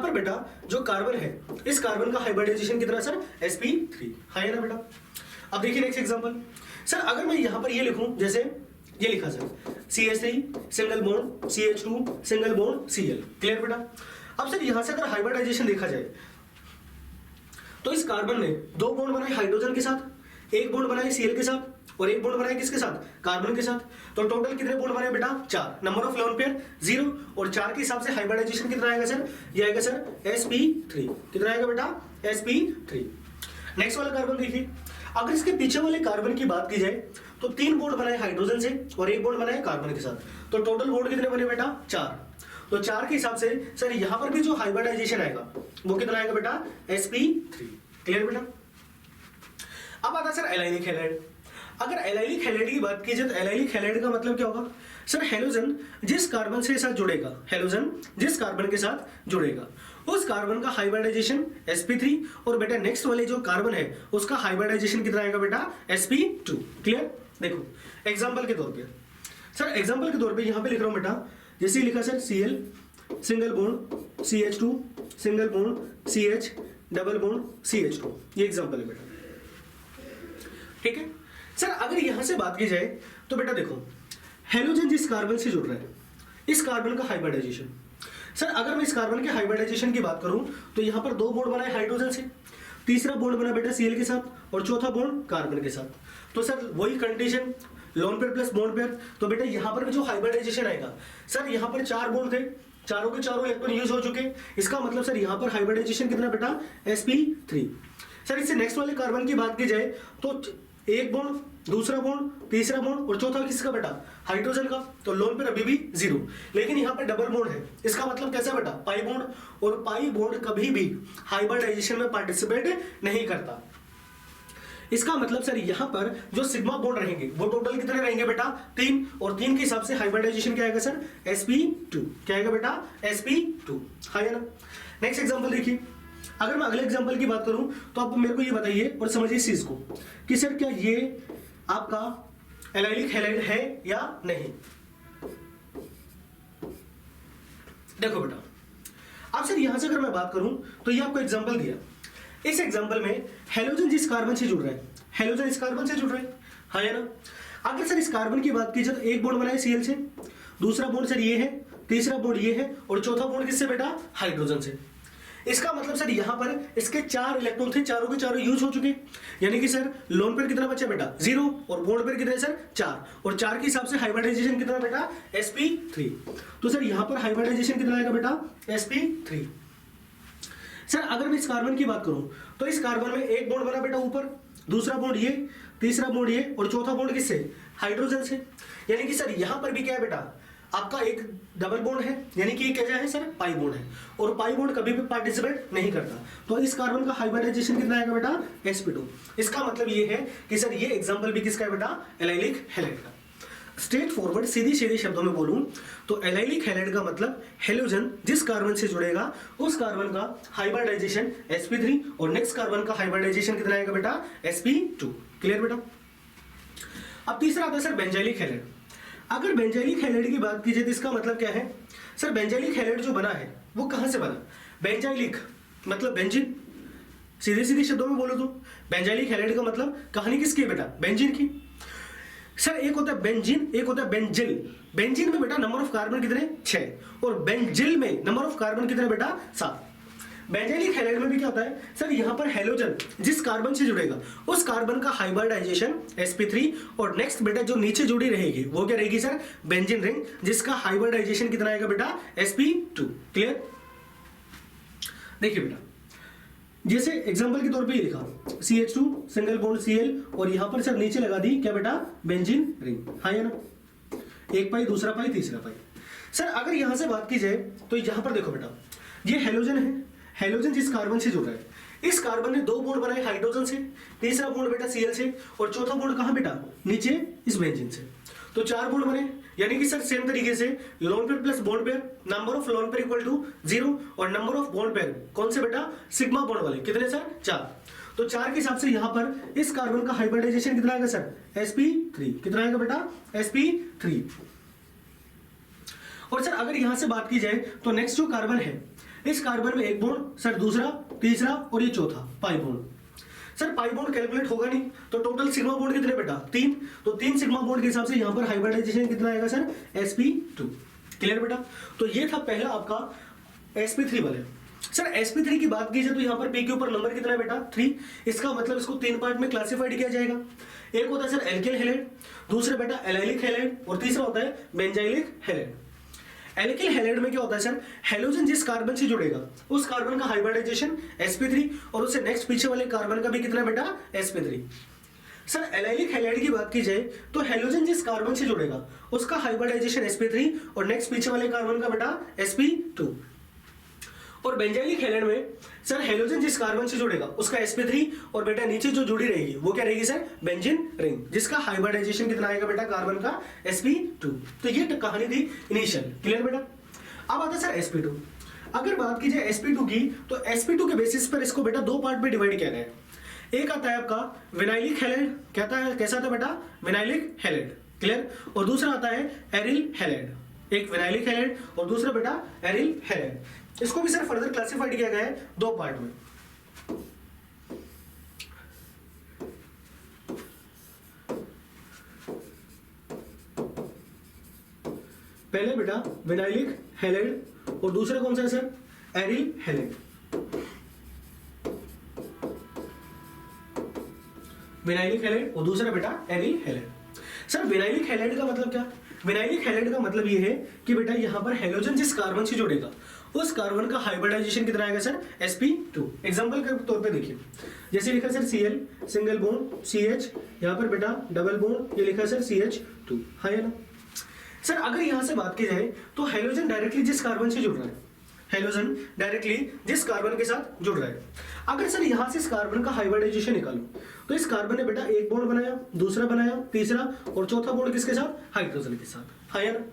पर बेटा जो कार्बन है इस कार्बन का हाइब्रिडाइजेशन कितना सर? sp3, हाँ या ना बेटा? अब देखिए नेक्स्ट एग्जांपल सर अगर मैं यहां पर ये लिखूं, जैसे ये लिखा sir CH3 single bond CH2 single bond Cl। Clear बेटा? अब सर यहां से अगर हाइब्रिडाइजेशन देखा जाए तो इस कार्बन ने 2 बॉन्ड बनाए हाइड्रोजन के साथ, 1 बॉन्ड बनाए Cl के साथ, और एक बॉन्ड बनाए किसके साथ, कार्बन के साथ। तो टोटल कितने बॉन्ड बने बेटा, 4। नंबर ऑफ लोन पेयर 0 और 4 के हिसाब से हाइब्रिडाइजेशन कितना आएगा सर, ये आएगा सर sp3। कितना आएगा बेटा, sp3। नेक्स्ट वाला कार्बन देखिए, अगर इसके पीछे वाले कार्बन की बात की जाए तो 3 बॉन्ड बनाए हाइड्रोजन से और एक बॉन्ड बनाए कार्बन के साथ। तो टोटल बॉन्ड कितने बने बेटा, 4। तो 4 के हिसाब से सर यहां पर भी जो हाइब्रिडाइजेशन आएगा वो कितना आएगा बेटा, sp3। क्लियर बेटा। अब आता है सर एलाइलिक हैलाइड। अगर एलाइलिक हैलाइड की बात की जाए तो एलाइलिक हैलाइड का मतलब क्या होगा सर, हेलोजन जिस कार्बन से साथ जुड़ेगा, हेलोजन जिस कार्बन के साथ जुड़ेगा उस कार्बन का हाइब्रिडाइजेशन sp3 और बेटा नेक्स्ट वाले जो कार्बन है उसका हाइब्रिडाइजेशन कितना आएगा बेटा, sp2। क्लियर। देखो एग्जांपल के तौर पे सर, एग्जांपल के तौर पे यहां पे लिख रहा हूं बेटा, जैसे लिखा sir Cl single bond CH2 single bond CH double bond CH2, ये एग्जांपल है बेटा। ठीक है सर, अगर यहां से बात की जाए तो बेटा देखो हेलोजन जिस कार्बन से जुड़ रहा है इस कार्बन का हाइब्रिडाइजेशन, सर अगर मैं इस कार्बन के हाइब्रिडाइजेशन की बात करूं तो यहां पर 2 बॉन्ड बनाए हाइड्रोजन से, तीसरा बॉन्ड बना बेटा Cl के साथ और चौथा बॉन्ड कार्बन के साथ। तो सर वही condition, loan pair plus bond pair. तो बेटा यहां पर भी जो हाइब्रिडाइजेशन आएगा सर, यहां पर 4 बॉन्ड थे, चारों के चारों इलेक्ट्रॉन यूज हो चुके, इसका मतलब सर यहां पर हाइब्रिडाइजेशन कितना बेटा, sp3। सर इससे नेक्स्ट वाले कार्बन की बात की जाए तो एक बॉन्ड, दूसरा बॉन्ड, तीसरा बॉन्ड और चौथा किसका बेटा, हाइड्रोजन का। तो लोन पेयर अभी भी 0, लेकिन यहाँ पे डबल बॉन्ड है, इसका मतलब कैसा बेटा, पाई बॉन्ड। और पाई बॉन्ड कभी भी हाइब्रिडाइजेशन में पार्टिसिपेट नहीं करता। इसका मतलब सर यहाँ पर जो सिग्मा बॉन्ड रहेंगे वो टोटल कितने रहेंगे बेटा, 3, और 3 के हिसाब से हाइब्रिडाइजेशन क्या आएगा सर, sp2। क्या आएगा बेटा, sp2। हाँ या ना। नेक्स्ट एग्जांपल देखिए, अगर मैं अगले एग्जांपल की बात करूं तो आप मेरे को ये बताइए और समझिए इस चीज को कि सर क्या ये आपका एलाइलिक हैलाइड है या नहीं। देखो बेटा, अब सर यहां से अगर मैं बात करूं तो ये आपको एग्जांपल दिया, इस एग्जांपल में हेलोजन जिस कार्बन से जुड़ रहा है, हेलोजन इस कार्बन से जुड़ रहा है, हाँ या ना। अगर सर इस कार्बन की बात की जाए तो एक बॉन्ड बना है Cl से, दूसरा बॉन्ड सर ये है, तीसरा बॉन्ड ये है और चौथा बॉन्ड किससे बेटा, हाइड्रोजन से। इसका मतलब सर यहां पर इसके 4 इलेक्ट्रॉन थे, चारों के चारों यूज हो चुके, यानी कि सर लोन पेयर कितना बचा बेटा, 0 और बॉन्ड पेयर कितने सर, 4 और 4 के हिसाब से हाइब्रिडाइजेशन कितना बेटा, sp3। तो सर यहां पर हाइब्रिडाइजेशन कितना आएगा बेटा, sp3। सर अगर मैं इस कार्बन की बात करूं तो इस कार्बन में एक बॉन्ड बना बेटा ऊपर, दूसरा बॉन्ड ये, तीसरा बॉन्ड ये और चौथा बॉन्ड किससे, हाइड्रोजन से। यानी कि सर यहां पर भी क्या है बेटा, आपका एक डबल बॉन्ड है, यानी कि क्या है सर, पाई बॉन्ड है, और पाई बॉन्ड कभी भी पार्टिसिपेट नहीं करता। तो इस कार्बन का हाइब्रिडाइजेशन कितना आएगा बेटा, sp2। इसका मतलब ये है कि सर ये एग्जांपल भी किसका है बेटा, एलाइलिक हैलाइड का। स्ट्रेट फॉरवर्ड सीधी सीधे शब्दों में बोलूं तो एलाइलिक हैलाइड का मतलब हेलोजन जिस कार्बन से जुड़ेगा उस कार्बन का हाइब्रिडाइजेशन sp3 और नेक्स्ट कार्बन का हाइब्रिडाइजेशन कितना आएगा बेटा, sp2। क्लियर बेटा। अब तीसरा आता है सर बेंजाइलिक हैलाइड। अगर बेंजाइलिक हैलाइड की बात की जाए तो इसका मतलब क्या है सर, बेंजाइलिक हैलाइड जो बना है वो कहां से बना, बेंजाइलिक मतलब बेंजीन, सीधे सीधे शब्दों में बोलो तो बेंजाइलिक हैलाइड का मतलब कहानी किसकी है बेटा, बेंजीन की। सर एक होता है बेंजीन, एक होता है बेंजिल। बेंजीन में बेटा नंबर ऑफ कार्बन कितने, 6 और बेंजिल में नंबर ऑफ कार्बन कितने बेटा, 7। बेंजाइलिक हैलाइड में भी क्या होता है सर, यहां पर हेलोजन जिस कार्बन से जुड़ेगा उस कार्बन का हाइब्रिडाइजेशन sp3 और नेक्स्ट बेटा जो नीचे जुड़ी रहेगी वो क्या रहेगी सर, बेंजीन रिंग जिसका हाइब्रिडाइजेशन कितना आएगा बेटा, sp2। क्लियर। देखिए बेटा, जैसे एग्जांपल के तौर पे ये लिखा CH2 सिंगल बॉन्ड Cl और यहां पर सर नीचे लगा दी क्या बेटा, बेंजीन रिंग, हाँ या ना। एक पाई, दूसरा पाई, तीसरा पाई। सर अगर यहां से बात की जाए तो यहां पर देखो बेटा, ये हेलोजन है, हेलोजन जिस कार्बन से जुड़ रहा है इस कार्बन ने 2 बॉन्ड बनाए हाइड्रोजन से, तीसरा बॉन्ड बेटा Cl से और चौथा बॉन्ड कहां बेटा, नीचे इस बेंजीन से। तो 4 बॉन्ड बने, यानी कि सर सेम तरीके से lone pair plus bond pair, number of lone pair equal to 0 और नंबर ऑफ बॉन्ड पेयर कौन से बेटा, सिग्मा बॉन्ड वाले कितने सर, 4। तो 4 के हिसाब से यहां पर इस कार्बन का हाइब्रिडाइजेशन कितना आएगा सर, sp3। कितना आएगा बेटा, sp3। और सर अगर यहां से बात की जाए तो नेक्स्ट जो कार्बन है इस कार्बन में एक बॉन्ड सर, दूसरा, तीसरा और ये चौथा pi bond. Sir pi bond calculate होगा नहीं, तो टोटल सिग्मा बॉन्ड कितने बेटा, 3। तो 3 सिग्मा बॉन्ड के हिसाब से यहां पर हाइब्रिडाइजेशन कितना आएगा सर, sp2। क्लियर बेटा। तो ये था पहला आपका sp3 वाले। सर sp3 की बात की जाए तो यहाँ पर p के ऊपर नंबर कितना है बेटा 3। इसका मतलब इसको 3 पार्ट में क्लासिफाइड किया जाएगा। एक होता है सर एल्किल हैलाइड, दूसरा बेटा एलाइलिक हैलाइड और तीसरा होता है बेंजाइलिक हैलाइड। एल्किल हैलाइड में क्या होता है सर, हैलोजन जिस कार्बन से जुड़ेगा उस कार्बन का हाइब्रिडाइजेशन sp3 और उससे नेक्स्ट पीछे वाले कार्बन का भी कितना बेटा sp3। सर एलाइलिक हैलाइड की बात की जाए तो हैलोजन जिस कार्बन से जुड़ेगा उसका हाइब्रिडाइजेशन sp3 और नेक्स्ट पीछे वाले कार्बन का बेटा sp2। और बेंजाइलिक हैलाइड में सर हैलोजन जिस कार्बन से जुड़ेगा उसका sp3 और बेटा नीचे जो जुड़ी रहेगी वो क्या रहेगी सर, बेंजीन रिंग, जिसका हाइब्रिडाइजेशन कितना आएगा बेटा कार्बन का sp2। तो ये कहानी थी इनिशियल। क्लियर बेटा। अब आता है सर sp2। अगर बात की जाए sp2 की तो sp2 के बेसिस पर इसको बेटा दो पार्ट में डिवाइड किया गया है। एक आता है आपका विनाइलिक हैलाइड, कहता है कैसा आता है बेटा, विनाइलिक हैलाइड। क्लियर। और दूसरा आता है एरिल हैलाइड, एक विनाइलिक हैलाइड और दूसरा बेटा एरिल हैलाइड। इसको भी सर फर्दर क्लासिफाइड किया गया है दो पार्ट में। पहले बेटा विनाइलिक हैलाइड और दूसरा कौन सा है sir, aryl halide. Vinylic halide और दूसरा बेटा aryl halide. Sir vinylic halide का मतलब क्या, विनाइलिक हैलाइड का मतलब ये है कि बेटा यहां पर हैलोजन जिस कार्बन से जुड़ेगा उस कार्बन का हाइब्रिडाइजेशन कितना आएगा सर, sp2। एग्जांपल के तौर पे देखिए, जैसे लिखा sir Cl single bond CH, यहां पर बेटा डबल बॉन्ड ये लिखा सर CH2, है ना। सर अगर यहां से बात की जाए तो हैलोजन डायरेक्टली जिस कार्बन से जुड़ रहा है, हैलोजन डायरेक्टली जिस कार्बन के साथ जुड़ रहा है, अगर सर यहां से इस कार्बन का हाइब्रिडाइजेशन निकालो तो इस कार्बन ने बेटा एक बॉन्ड बनाया, दूसरा बनाया, तीसरा और चौथा बॉन्ड किसके साथ, हाइड्रोजन के साथ, है ना।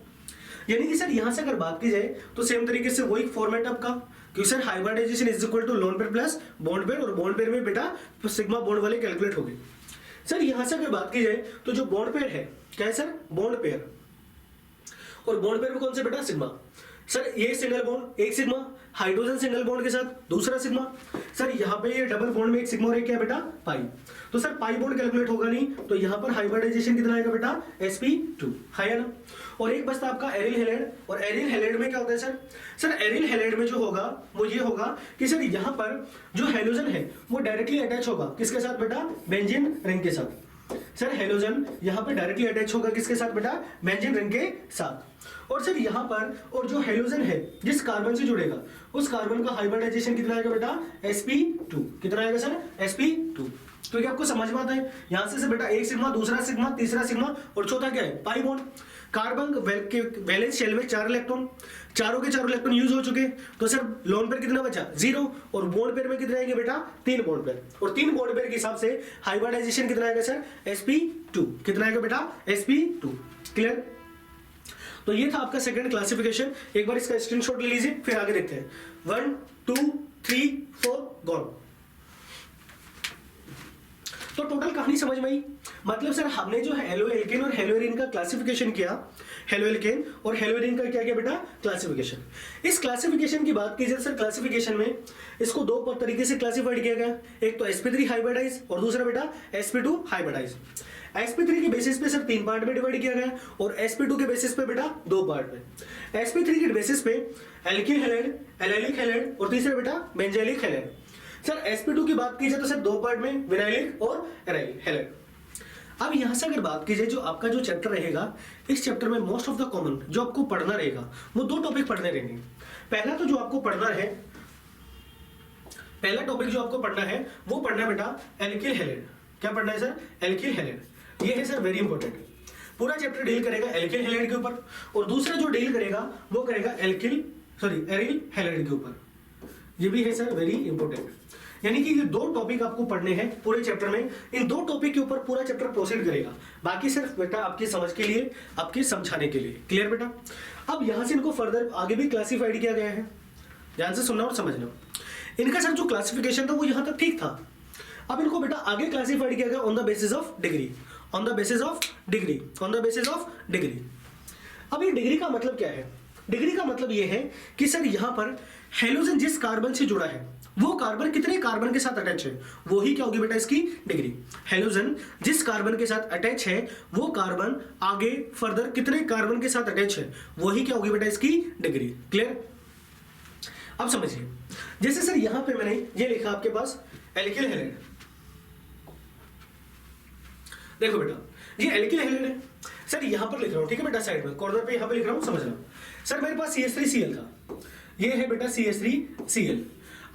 यानी कि सर यहां से अगर बात की जाए तो सेम तरीके से वही फॉर्मेट आपका, क्योंकि sir hybridization is equal to lone pair plus bond pair, और बॉन्ड पेयर में बेटा तो सिग्मा बॉन्ड वाले कैलकुलेट हो गए। सर यहां से अगर बात की जाए तो जो बॉन्ड पेयर है क्या है सर, बॉन्ड पेयर, और बॉन्ड पेयर में कौन से बेटा, सिग्मा। सर ये सिंगल बॉन्ड एक सिग्मा, हाइड्रोजन सिंगल बॉन्ड के साथ दूसरा सिग्मा। सर यहाँ पे ये डबल बॉन्ड में एक सिग्मा और एक क्या बेटा, पाई। तो सर पाई बॉन्ड कैलकुलेट होगा नहीं, तो यहाँ पर हाइब्रिडाइजेशन कितना आएगा बेटा, sp2, है ना। और एक बचता आपका एरिल हैलाइड, और एरिल हैलाइड में क्या होता है सर, सर एरिल हैलाइड में जो होगा वो ये होगा कि सर यहाँ पर जो हैलोजन है वो डायरेक्टली अटैच होगा किसके साथ बेटा, बेंजीन रिंग के साथ। सर हैलोजन यहाँ पे डायरेक्टली अटैच होगा किसके साथ बेटा, बेंजीन रिंग के साथ। और सर यहाँ पर और जो हैलोजन है जिस कार्बन से जुड़ेगा उस कार्बन का हाइब्रिडाइजेशन कितना आएगा बेटा, sp2। कितना आएगा सर, sp2। तो क्या आपको समझ में आता है, यहां से बेटा एक सिग्मा, दूसरा सिग्मा, तीसरा सिग्मा और चौथा क्या है, पाई बॉन्ड। कार्बन के वैलेंस शेल में 4 इलेक्ट्रॉन, चारों के चारों इलेक्ट्रॉन यूज हो चुके, तो सर लोन पेयर कितना बचा, 0, और बॉन्ड पेयर में कितने आएंगे बेटा, 3 बॉन्ड पेयर, और 3 बॉन्ड पेयर के हिसाब से हाइब्रिडाइजेशन कितना आएगा सर, sp2। कितना आएगा बेटा, sp2। क्लियर। तो ये था आपका सेकंड क्लासिफिकेशन। एक बार इसका स्क्रीनशॉट ले लीजिए, फिर आगे देखते हैं। 1 2 3 4 गॉन। तो टोटल कहानी समझ में आई। मतलब सर हमने जो है हेलो एल्केन और हेलो एरीन का क्लासिफिकेशन किया, हेलो एल्केन और हेलो एरीन का क्या किया बेटा, क्लासिफिकेशन। इस क्लासिफिकेशन की बात की जाए सर, क्लासिफिकेशन में इसको दो तरीके से क्लासिफाइड किया गया, एक तो sp3 हाइब्रिडाइज और दूसरा बेटा sp2 हाइब्रिडाइज। sp3 के बेसिस पे सर 3 पार्ट में डिवाइड किया गया और sp2 के बेसिस पे बेटा 2 पार्ट में। sp3 के बेसिस पे एल्किल हैलाइड, एलाइलिक हैलाइड और तीसरा बेटा बेंजाइलिक हैलाइड। सर sp2 की बात की जाए तो सर 2 पार्ट में विनाइलिक और एराइल हैलाइड। अब यहां से अगर बात की जाए जो आपका जो चैप्टर रहेगा, इस चैप्टर में मोस्ट ऑफ द कॉमन जो आपको पढ़ना रहेगा वो 2 टॉपिक पढ़ने रहेंगे। पहला तो जो आपको पढ़ना है, पहला टॉपिक जो आपको पढ़ना है वो पढ़ना है बेटा एल्किल हैलाइड। क्या पढ़ना है सर, एल्किल हैलाइड। ये है सर वेरी इंपॉर्टेंट। पूरा चैप्टर डील करेगा एल्किल हैलाइड के ऊपर, और दूसरा जो डील करेगा वो करेगा एरिल हैलाइड के ऊपर। ये भी है सर वेरी इंपॉर्टेंट। यानी कि ये 2 टॉपिक आपको पढ़ने हैं पूरे चैप्टर में। इन 2 टॉपिक के ऊपर पूरा चैप्टर प्रोसीड करेगा, बाकी सिर्फ बेटा आपकी समझ के लिए, आपके समझाने के लिए। क्लियर बेटा। अब यहां से इनको फर्दर आगे भी क्लासिफाइड किया गया है, ध्यान से सुनना और समझना। इनका सर जो क्लासिफिकेशन था वो यहां तक ठीक था। अब इनको बेटा आगे क्लासिफाइड किया गया on the basis of degree, on the basis of degree, on the basis of degree. अब ये डिग्री का मतलब क्या है, डिग्री का मतलब ये है कि सर यहां पर हैलोजन जिस कार्बन से जुड़ा है वो कार्बन कितने कार्बन के साथ अटैच है, वो ही क्या होगी बेटा इसकी डिग्री। हैलोजन जिस कार्बन के साथ अटैच है वो कार्बन आगे फर्दर कितने कार्बन के साथ अटैच है, वो ही क्या होगी बेटा इसकी डिग्री। क्लियर। अब समझिए, जैसे सर यहां पे मैंने ये लिखा आपके पास एल्किल हैलाइड। देखो बेटा, ये एल्किल हैलाइड है सर, यहां पर लिख रहा हूं, ठीक है बेटा, साइड में कॉर्नर पे यहां पे लिख रहा हूं, समझना सर। मेरे पास CH3Cl था, ये है बेटा CH3Cl।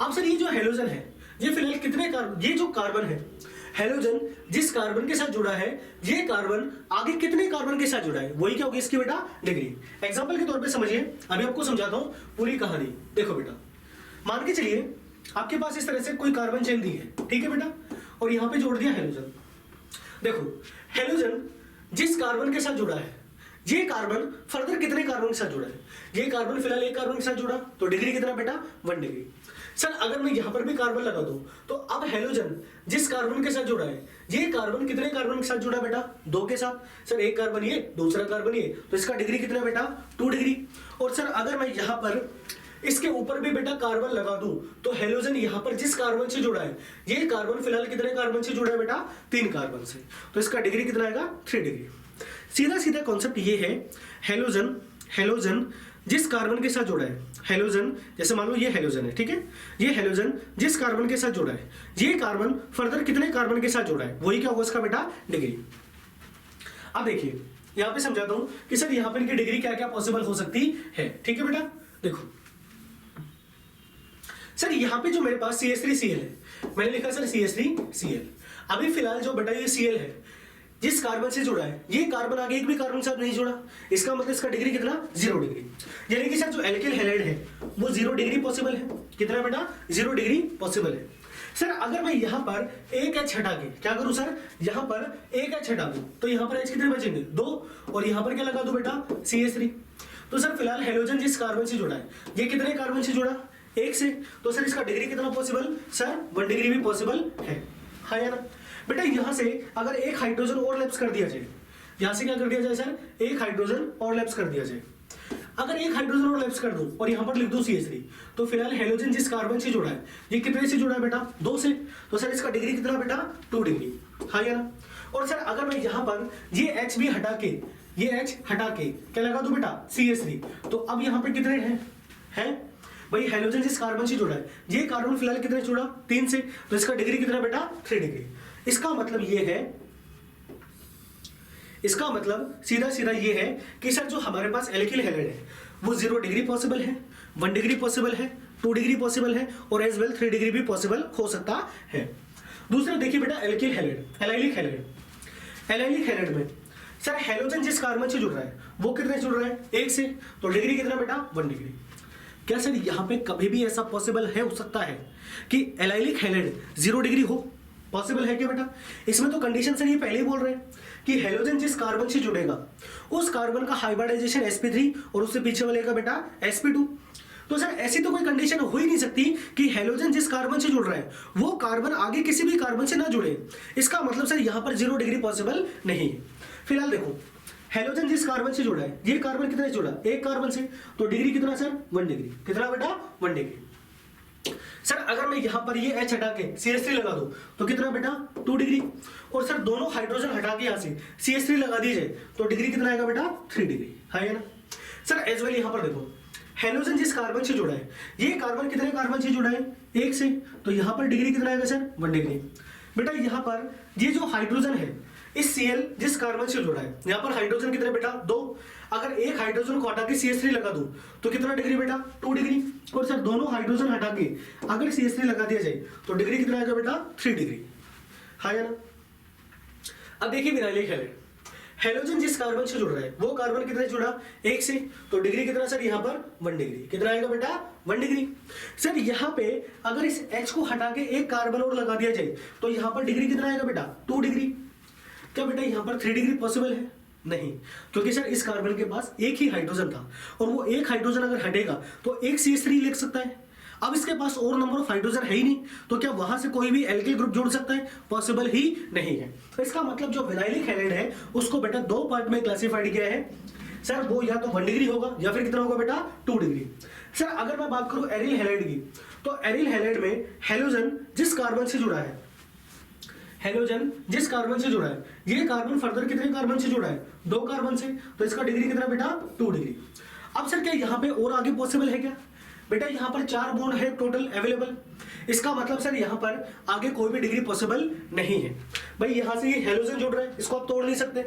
अब सर ये जो हेलोजन है, ये फिलहाल कितने कार्बन, ये जो कार्बन है हेलोजन जिस कार्बन के साथ जुड़ा है, ये कार्बन आगे कितने कार्बन के साथ जुड़ा है, वही क्या होगी इसकी बेटा डिग्री। एग्जांपल के तौर पे समझिए, अभी आपको समझाता हूं पूरी कहानी। देखो बेटा, मान के चलिए आपके पास इस तरह से कोई कार्बन चेन दी है, ठीक है बेटा, और यहां पे जोड़ दिया हेलोजन। देखो हेलोजन जिस कार्बन के साथ जुड़ा है, ये कार्बन फर्दर कितने कार्बन के साथ जुड़ा है, ये कार्बन फिलहाल एक कार्बन के साथ जुड़ा, तो डिग्री कितना बेटा 1 डिग्री। सर अगर मैं यहां पर भी कार्बन लगा दूं, तो अब हेलोजन जिस कार्बन के साथ जुड़ा है, ये कार्बन कितने कार्बन के साथ जुड़ा बेटा 2 के साथ। सर एक कार्बन ये, दूसरा कार्बन ये, तो इसका डिग्री कितना बेटा 2 डिग्री। और सर अगर मैं यहां पर इसके ऊपर भी बेटा कार्बन लगा दूं, तो हेलोजन यहां पर जिस कार्बन से जुड़ा है, ये कार्बन फिलहाल कितने कार्बन से जुड़ा है बेटा 3 कार्बन से, तो इसका डिग्री कितना आएगा 3 डिग्री। सीधा सीधा कॉन्सेप्ट ये है, हेलोजन जिस कार्बन के साथ जुड़ा है, हेलोजन जैसे मान लो ये हेलोजन है, ठीक है, ये हेलोजन जिस कार्बन के साथ जुड़ा है, ये कार्बन फर्दर कितने कार्बन के साथ जुड़ा है, वही क्या होगा इसका बेटा डिग्री। अब देखिए यहां पे समझाता हूं कि सर यहां पर इनकी डिग्री क्या क्या पॉसिबल हो सकती है, ठीक है बेटा। देखो सर यहां पे जो मेरे पास CH3Cl है, मैंने लिखा सर CH3Cl। अभी फिलहाल जो बेटा ये Cl है जिस कार्बन से जुड़ा है, ये कार्बन आगे एक भी कार्बन के साथ नहीं जुड़ा, इसका मतलब इसका डिग्री कितना 0 डिग्री। यानी कि सर जो एल्किल हैलाइड है वो 0 डिग्री पॉसिबल है, कितना बेटा 0 डिग्री पॉसिबल है। सर अगर मैं यहां पर एक H हटा के क्या करूं सर, यहां पर एक H हटा दूं, तो यहां पर H कितने बचेंगे 2, और यहां पर क्या लगा दूं बेटा CH3। तो सर फिलहाल हेलोजन जिस कार्बन से जुड़ा है, ये कितने कार्बन से जुड़ा 1 से, तो सर इसका डिग्री कितना पॉसिबल, सर 1 डिग्री भी पॉसिबल है, हाँ या ना बेटा। यहां से अगर एक हाइड्रोजन और लैप्स कर दिया जाए, यहां से क्या कर दिया जाए सर, एक हाइड्रोजन और लैप्स कर दिया जाए। अगर एक हाइड्रोजन और लैप्स कर दूं और यहां पर लिख दूं CH3, तो फिलहाल हेलोजन जिस कार्बन से जुड़ा है, ये कितने से जुड़ा है बेटा 2 से, तो सर इसका डिग्री कितना बेटा 2 डिग्री, हाँ या ना। और सर अगर मैं यहां पर ये H भी हटा के, ये H हटा के क्या लगा दूं बेटा CH3, तो अब यहां पर कितने हैं भाई, हेलोजन जिस कार्बन से जुड़ा है, ये कार्बन फिलहाल कितने से जुड़ा 3 से, तो इसका डिग्री कितना बेटा 3 डिग्री। इसका मतलब ये है, इसका मतलब सीधा सीधा ये है कि सर जो हमारे पास एल्किल हैलाइड है वो 0 डिग्री पॉसिबल है, 1 डिग्री पॉसिबल है, 2 डिग्री पॉसिबल है, और एज वेल 3 डिग्री भी पॉसिबल हो सकता है। दूसरा देखिए बेटा एल्किल हैलाइड, एलाइलिक हैलाइड में सर हेलोजन जिस कार्बन से जुड़ रहा है वो कितने जुड़ रहा है 1 से, तो डिग्री कितना बेटा 1 डिग्री। क्या सर यहां पे कभी भी ऐसा पॉसिबल है, हो सकता है कि एलाइलिक हैलाइड 0 डिग्री हो, पॉसिबल है क्या बेटा। इसमें तो कंडीशन सर ये पहले ही बोल रहे हैं कि हेलोजन जिस कार्बन से जुड़ेगा उस कार्बन का हाइब्रिडाइजेशन sp3 और उससे पीछे वाले का बेटा sp2। तो सर ऐसी तो कोई कंडीशन हो ही नहीं सकती कि हेलोजन जिस कार्बन से जुड़ रहा है वो कार्बन आगे किसी भी कार्बन से ना जुड़े। इसका मतलब सर यहां पर 0 डिग्री पॉसिबल नहीं है। फिलहाल देखो हेलोजन जिस कार्बन से जुड़ा है, ये कार्बन कितने से जुड़ा, एक कार्बन से, तो डिग्री कितना सर 1 डिग्री, कितना बेटा 1 डिग्री। सर अगर मैं यहां पर ये H हटा के CH3 लगा दूं, तो कितना बेटा 2 डिग्री, और सर दोनों हाइड्रोजन हटा के यहां से CH3 लगा दीजिए, तो डिग्री कितना आएगा बेटा 3 डिग्री, है ना। सर एज वेल यहां पर देखो हेलोजन जिस कार्बन से जुड़ा है, ये कार्बन कितने कार्बन से जुड़ा है 1 से, तो यहां पर डिग्री कितना आएगा सर 1 डिग्री। बेटा यहां पर ये जो हाइड्रोजन है इस Cl जिस कार्बन से जुड़ा है, यहां पर हाइड्रोजन कितने बेटा 2, अगर एक हाइड्रोजन को हटा के CH3 लगा दूं तो कितना डिग्री बेटा 2 डिग्री, और सर दोनों हाइड्रोजन हटा के अगर CH3 लगा दिया जाए तो डिग्री कितना आएगा बेटा 3 डिग्री, हाँ या ना। अब देखिए विनाइलिक हैलाइड, हेलोजन जिस कार्बन से जुड़ रहा है वो कार्बन कितने जुड़ा 1 से, तो डिग्री कितना सर यहां पर 1 डिग्री, कितना आएगा बेटा 1 डिग्री। सर यहां पे अगर इस H को हटा के एक कार्बन और लगा दिया जाए तो यहां पर डिग्री कितना आएगा बेटा 2 डिग्री। क्या बेटा यहां पर 3 डिग्री पॉसिबल है, नहीं, क्योंकि सर इस कार्बन के पास एक ही हाइड्रोजन था और वो एक हाइड्रोजन अगर हटेगा तो एक CH3 लिख सकता है। अब इसके पास और नंबर ऑफ हाइड्रोजन है ही नहीं, तो क्या वहां से कोई भी एल्किल ग्रुप जोड़ सकता है, पॉसिबल ही नहीं है। तो इसका मतलब जो विनाइलिक हैलाइड है उसको बेटा 2 पार्ट में क्लासिफाइड किया है सर, वो या तो 1 डिग्री होगा या फिर कितना होगा बेटा 2 डिग्री। सर अगर मैं बात करूं एरिल हैलाइड की, तो एरिल हैलाइड में हेलोजन जिस कार्बन से जुड़ा है, हेलोजन जिस कार्बन से जुड़ा है, ये कार्बन फर्दर कितने कार्बन से जुड़ा है 2 कार्बन से, तो इसका डिग्री कितना बेटा 2 डिग्री। अब सर क्या यहां पे और आगे पॉसिबल है क्या बेटा यहाँ पर 4 बॉन्ड है टोटल अवेलेबल, इसका मतलब सर यहाँ पर आगे कोई भी डिग्री पॉसिबल नहीं है। भाई यहाँ से ये हेलोजन जुड़ रहा है, इसको आप तोड़ नहीं सकते।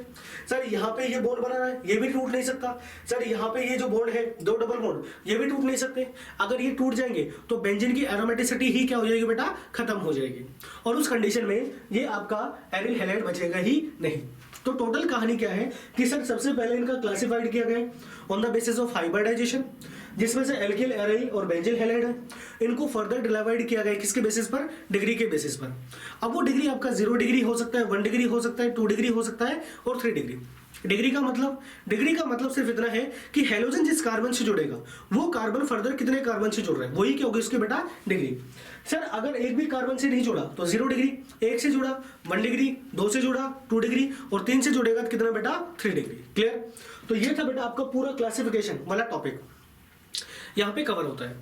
सर यहाँ पे ये बॉन्ड बना रहा है, ये भी टूट नहीं सकता। सर यहाँ पे ये जो बॉन्ड है, 2 डबल बॉन्ड, ये भी टूट नहीं सकते। अगर ये टूट जाएंगे तो बेंजीन की एरोमेटिसिटी ही क्या हो जाएगी बेटा, खत्म हो जाएगी, और उस कंडीशन में ये आपका एरिल हैलाइड बचेगा ही नहीं। तो टोटल कहानी क्या है कि सर सबसे पहले इनका क्लासिफाइड किया गया on the basis of hybridization, जिसमें से एल्किल एराइल और बेंजिल हैलाइड है। इनको फर्दर डिवाइड किया गया किसके बेसिस पर, डिग्री के बेसिस पर। अब वो डिग्री आपका 0 डिग्री हो सकता है, 1 डिग्री हो सकता है, 2 डिग्री हो सकता है और 3 डिग्री। डिग्री का मतलब सिर्फ इतना है कि हेलोजन जिस कार्बन से जुड़ेगा वो कार्बन फर्दर कितने कार्बन से जुड़ रहा है, वही क्या होगी उसके बेटा डिग्री। सर अगर एक भी कार्बन से नहीं जुड़ा तो 0 डिग्री, 1 से जुड़ा 1 डिग्री, 2 से जुड़ा 2 डिग्री और 3 से जुड़ेगा तो कितना बेटा 3 डिग्री। क्लियर? तो ये था बेटा आपका पूरा क्लासिफिकेशन वाला टॉपिक यहाँ पे कवर होता है।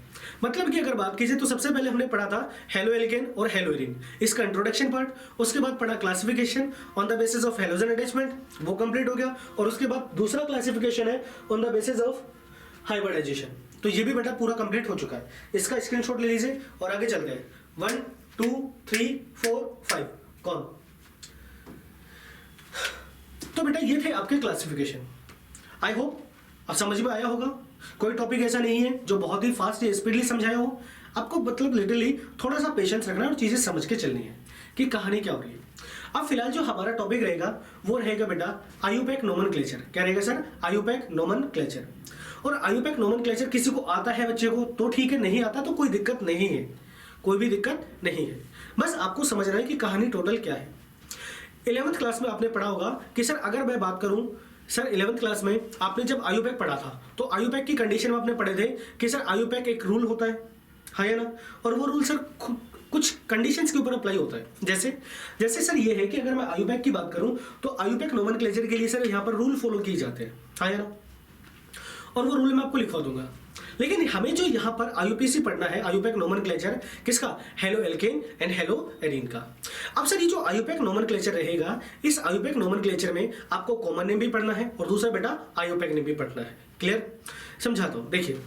मतलब कि अगर बात कीजिए तो सबसे पहले हमने पढ़ा था हेलो एल्केन और हेलो एरीन, इसका इंट्रोडक्शन पार्ट। उसके बाद पढ़ा classification on the basis of halogen attachment, वो कंप्लीट हो गया। और उसके बाद दूसरा क्लासिफिकेशन है on the basis of hybridization. तो ये भी बेटा पूरा कंप्लीट हो चुका है, इसका स्क्रीनशॉट ले लीजिए और आगे चलते हैं। 1 2 3 4 5 कौन? तो बेटा ये थे आपके क्लासिफिकेशन। आई होप अब समझ में आया होगा। कोई टॉपिक ऐसा नहीं है जो बहुत ही फास्ट या स्पीडली समझाया हो। आपको मतलब लिटरली थोड़ा सा पेशेंस रखना है और चीजें समझ के चलनी है कि कहानी क्या हो रही है। अब फिलहाल जो हमारा टॉपिक रहेगा वो रहेगा बेटा आयुपैक नोमेनक्लेचर। क्या रहेगा सर? IUPAC nomenclature. और आयुपैक नोमेनक्लेचर किसी को आता है बच्चे को तो ठीक है, नहीं आता तो कोई दिक्कत नहीं है, कोई भी दिक्कत नहीं है। बस आपको समझना है कि कहानी टोटल क्या है। 11th क्लास में आपने पढ़ा होगा कि सर अगर मैं बात करूं, सर 11th क्लास में आपने जब आयुपैक पढ़ा था तो आयुपैक की कंडीशन में आपने पढ़े थे कि सर आयुपैक एक रूल होता है, हाँ या ना? और वो रूल सर कुछ कंडीशंस के ऊपर अप्लाई होता है। जैसे जैसे सर ये है कि अगर मैं आयुपैक की बात करूं तो आयुपैक नोमेनक्लेचर के लिए सर यहाँ पर रूल फॉलो किए जाते हैं, हाँ या ना? और वो रूल मैं आपको लिखवा दूंगा। लेकिन हमें जो यहाँ पर आयुपीसी पढ़ना है, आयुपैक नोमेनक्लेचर किसका? Hello alkane and halo arene का। अब सर ये जो आयुपैक नोमेनक्लेचर रहेगा, इस आयुपैक नोमेनक्लेचर में आपको कॉमन नेम भी पढ़ना है और दूसरा बेटा आयुपैक नेम भी पढ़ना है। क्लियर? समझाता हूं। देखिए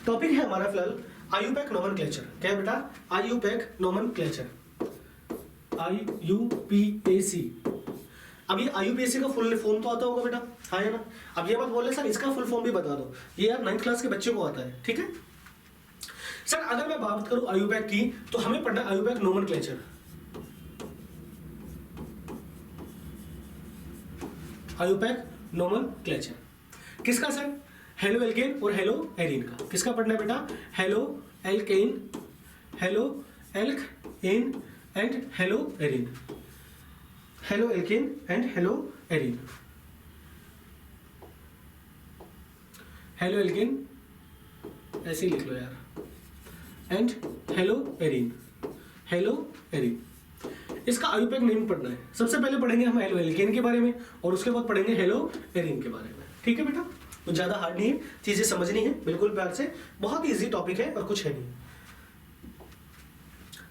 टॉपिक है हमारा फिलहाल आयुपैक नोमेनक्लेचर। क्या है बेटा? IUPAC nomenclature, IUPAC। अब ये IUPAC का फुल फॉर्म तो आता होगा बेटा, हाँ या ना? अब ये मत बोल रहे सर इसका फुल फॉर्म भी बता दो, ये यार 9th क्लास के बच्चे को आता है, ठीक है? सर अगर मैं बात करूं आयुपैक की तो हमें पढ़ना आयुपैक नोमेनक्लेचर। आयुपैक नोमेनक्लेचर किसका सर? हेलो एल्केन और हेलो एरीन का। किसका पढ़ना है बेटा? Halo alkane, hello alkane and halo arene. Hello alkane and halo arene. Halo alkane ऐसे ही लिख लो यार, and halo arene, hello arene. इसका आयुपैक नेम पढ़ना है। सबसे पहले पढ़ेंगे हम हेलो एल्केन के बारे में और उसके बाद पढ़ेंगे हेलो एरीन के बारे में, ठीक है बेटा? तो ज्यादा हार्ड नहीं है, चीजें समझनी है बिल्कुल प्यार से, बहुत ही इजी टॉपिक है और कुछ है नहीं।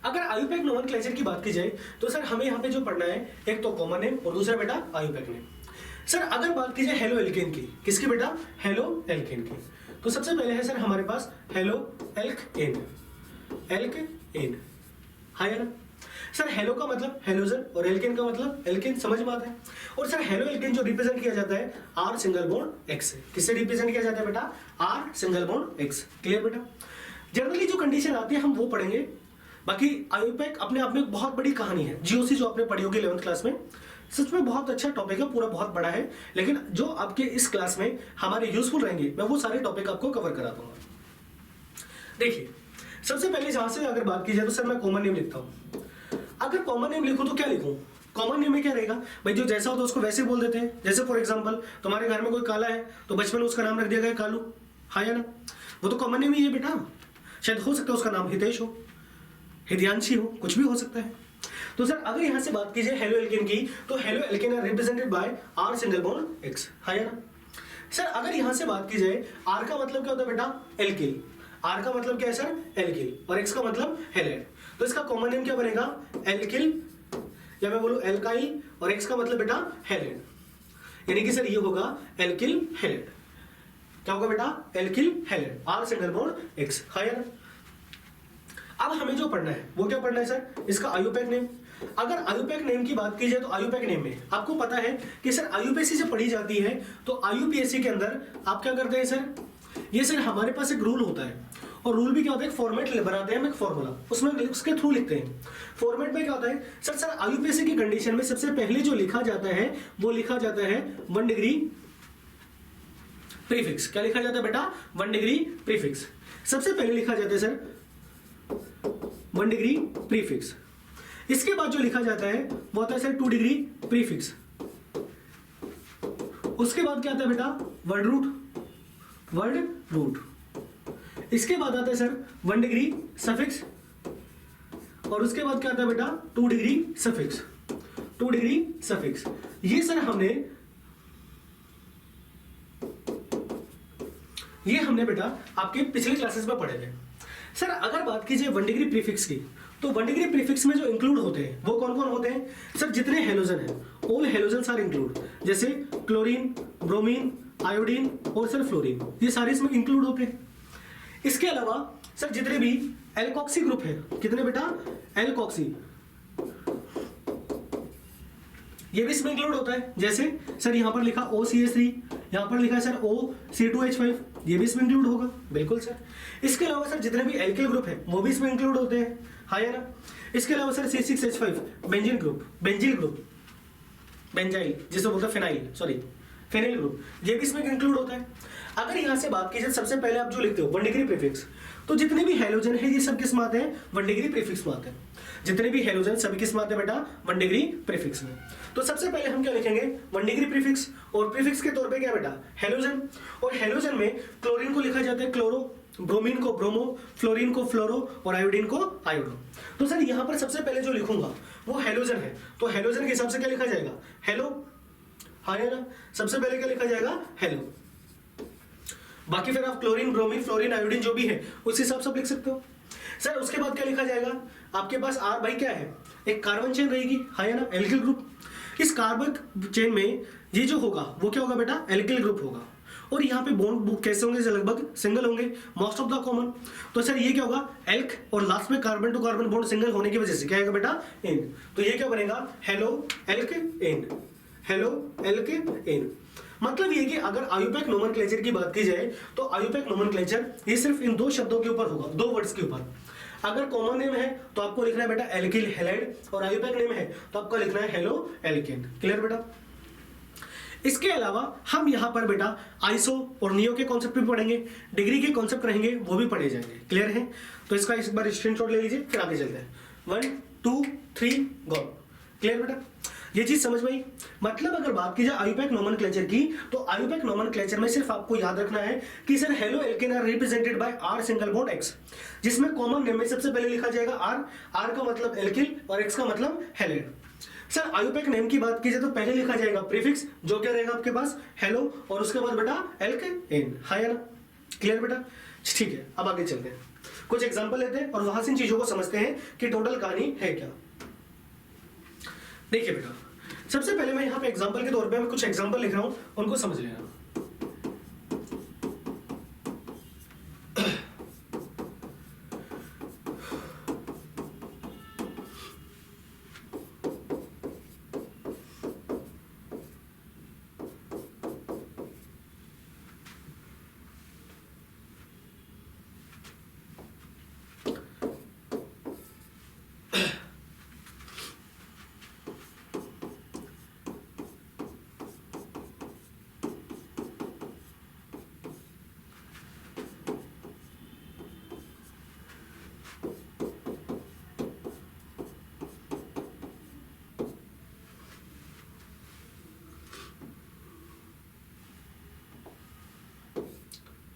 अगर आयुपैक नोमेनक्लेचर की बात की जाए तो सर हमें यहाँ पे जो पढ़ना है एक तो कॉमन नेम और दूसरा बेटा आयुपैक नेम। सर अगर बात की जाए हेलो एल्केन की, किसकी बेटा? हेलो एल्केन की। तो सबसे पहले है सर हमारे पास हेलो एल्केन, एल्केन, हाँ या ना? सर हेलो का मतलब हेलोजन और एल्केन का मतलब एल्केन, समझ में आता है? और सर हेलो एल्केन जो रिप्रेजेंट किया जाता है R सिंगल बॉन्ड X से। किससे रिप्रेजेंट किया जाता है बेटा? R single bond X। Clear बेटा? जनरली जो कंडीशन आती है हम वो पढ़ेंगे। बाकी आयुपैक अपने आप में बहुत बड़ी कहानी है। जीओसी जो आपने पढ़ी होगी 11th क्लास में, सच में बहुत अच्छा टॉपिक है, पूरा बहुत बड़ा है। लेकिन जो आपके इस क्लास में हमारे यूजफुल रहेंगे मैं वो सारे टॉपिक आपको कवर करा दूंगा। देखिए सबसे पहले जहां से अगर बात की जाए तो सर मैं कॉमन नेम लिखता हूं। अगर कॉमन नेम लिखूं तो क्या लिखूं? कॉमन नेम में क्या रहेगा भाई? जो जैसा होता है उसको वैसे बोल देते हैं। जैसे फॉर एग्जांपल तुम्हारे घर में कोई काला है तो बचपन में उसका नाम रख दिया गया कालू, हाँ या ना? वो तो कॉमन नेम ही है बेटा। शायद हो सकता है उसका नाम हितेश हो, हिदयांशी हो, कुछ भी हो सकता है। तो सर अगर यहां से बात कीजिए हेलो एल्केन की तो halo alkane are represented by R single bond X, हाँ या ना? सर अगर यहां से बात की जाए R का मतलब क्या होता है बेटा? एल्किल। R का मतलब क्या है सर? एल्किल। और X का मतलब हैलाइड। तो इसका कॉमन नेम क्या बनेगा? एल्किल, या मैं बोलूं एल्काइल, और X का मतलब बेटा हैलाइड। यानी कि सर ये होगा एल्किल हैलाइड। क्या होगा बेटा, alkyl halide, R single bond X, है ना। अब हमें जो पढ़ना है वो क्या पढ़ना है सर, इसका आयुपैक नेम। अगर आयुपैक नेम की बात की जाए तो आयुपैक नेम में आपको पता है कि सर आयुपीएससी जब पढ़ी जाती है तो आयुपीएससी के अंदर आप क्या करते हैं सर, ये सर हमारे पास एक रूल होता है, और रूल भी क्या होता है, एक फॉर्मेट बनाते हैं हम, एक फॉर्मूला उसमें उसके थ्रू लिखते हैं। फॉर्मेट में क्या होता है सर आयुपीएससी की कंडीशन में सबसे पहले जो लिखा जाता है वो लिखा जाता है 1 डिग्री प्रीफिक्स। क्या लिखा जाता है बेटा, 1 डिग्री प्रीफिक्स सबसे पहले लिखा जाता है सर, 1 डिग्री प्रीफिक्स। इसके बाद जो लिखा जाता है वो होता है सर 2 डिग्री प्रीफिक्स। उसके बाद क्या आता है बेटा, वर्ड रूट। इसके बाद आता है सर 1 डिग्री सफिक्स, और उसके बाद क्या आता है बेटा 2 डिग्री सफिक्स, 2 डिग्री सफिक्स। ये सर हमने बेटा आपके पिछले क्लासेस में पढ़े थे। सर अगर बात कीजिए 1 डिग्री प्रीफिक्स की, तो 1 डिग्री प्रीफिक्स में जो इंक्लूड होते हैं वो कौन कौन होते हैं सर, जितने हेलोजन हैं, ऑल हेलोजन आर इंक्लूड, जैसे क्लोरीन, ब्रोमीन, आयोडीन और सर फ्लोरीन, ये सारे इसमें इंक्लूड होते हैं। इसके अलावा सर जितने भी एल्कोक्सी ग्रुप है, कितने बेटा, एल्कोक्सी, ये भी इसमें इंक्लूड होता है। जैसे सर यहां पर लिखा OCH3, यहां पर लिखा है सर OC2H5, ये भी इसमें इंक्लूड होगा, बिल्कुल सर। इसके अलावा सर जितने भी एल्किल ग्रुप है वो भी इसमें इंक्लूड होते हैं, हाँ या ना। इसके अलावा sir C6H5 benzene group, बेंजील group, benzyl जिसे बोलते हैं फेनाइल ग्रुप, ये भी इसमें इंक्लूड होता है। अगर यहां से बात की जाए सबसे पहले आप जो लिखते हो 1 डिग्री प्रीफिक्स, तो जितने भी हेलोजन है ये सब किस में आते हैं, 1 डिग्री प्रीफिक्स में आते हैं। जितने भी हेलोजन सभी किस में आते हैं बेटा, 1 डिग्री प्रीफिक्स में। तो सबसे पहले हम क्या लिखेंगे, 1 डिग्री प्रीफिक्स, और प्रीफिक्स के तौर पे क्या बेटा, हेलोजन। और हेलोजन में क्लोरीन को लिखा जाता है क्लोरो, ब्रोमीन को ब्रोमो, फ्लोरीन को फ्लोरो और आयोडीन को आयोडो। तो सर यहां पर सबसे पहले जो लिखूंगा वो हेलोजन है, तो हेलोजन के हिसाब से क्या लिखा जाएगा, हेलो, हाँ या ना। सबसे पहले क्या लिखा जाएगा, हेलो। बाकी फिर आप क्लोरीन, ब्रोमीन, फ्लोरीन, आयोडीन जो भी है उस हिसाब से आप लिख सकते हो। सर उसके बाद क्या लिखा जाएगा, आपके पास R भाई क्या है, एक कार्बन चेन रहेगी, हाँ या ना, एल्किल ग्रुप। इस कार्बन चेन में ये जो होगा वो क्या होगा बेटा, एल्किल ग्रुप होगा। और यहाँ पे बॉन्ड कैसे होंगे, लगभग सिंगल होंगे, मोस्ट ऑफ द कॉमन। तो सर ये क्या होगा, एल्क, और लास्ट में carbon to carbon bond single होने की वजह से क्या आएगा बेटा, एन। तो ये क्या बनेगा, halo alk ane, halo alk ane. मतलब ये कि अगर आयुपैक नोमेनक्लेचर की बात की जाए तो आयुपैक नोमेनक्लेचर ये सिर्फ इन 2 शब्दों के ऊपर होगा, 2 वर्ड्स के ऊपर। अगर कॉमन नेम है तो आपको लिखना है बेटा एल्किल हैलाइड, और आयुपैक नेम है तो आपको लिखना है हेलो एल्केन। क्लियर बेटा। इसके अलावा हम यहाँ पर बेटा आइसो और नियो के कॉन्सेप्ट भी पढ़ेंगे, डिग्री के कॉन्सेप्ट रहेंगे वो भी पढ़े जाएंगे। क्लियर है, तो इसका इस बार स्क्रीनशॉट ले लीजिए, फिर आगे चलते हैं। 1 2 3 गो। क्लियर बेटा, ये चीज समझ में आई। मतलब अगर बात की जाए आयुपैक नोमेनक्लेचर की, तो आयुपैक नोमेनक्लेचर में सिर्फ आपको याद रखना है कि sir halo alkane are represented by R single bond X, जिसमें कॉमन नेम में सबसे पहले लिखा जाएगा R का मतलब एल्किल और X का मतलब हैलाइड। सर आयुपैक नेम की बात की जाए तो पहले लिखा जाएगा प्रीफिक्स, जो क्या रहेगा आपके पास, हेलो, और उसके बाद बेटा एल्केन, हाँ या ना। क्लियर बेटा, ठीक है। अब आगे चलते हैं, कुछ एग्जांपल लेते हैं और वहां से इन चीजों को समझते हैं कि टोटल कहानी है क्या। देखिए बेटा, सबसे पहले मैं यहाँ पे एग्जांपल के तौर पे मैं कुछ एग्जांपल लिख रहा हूं, उनको समझ लेना।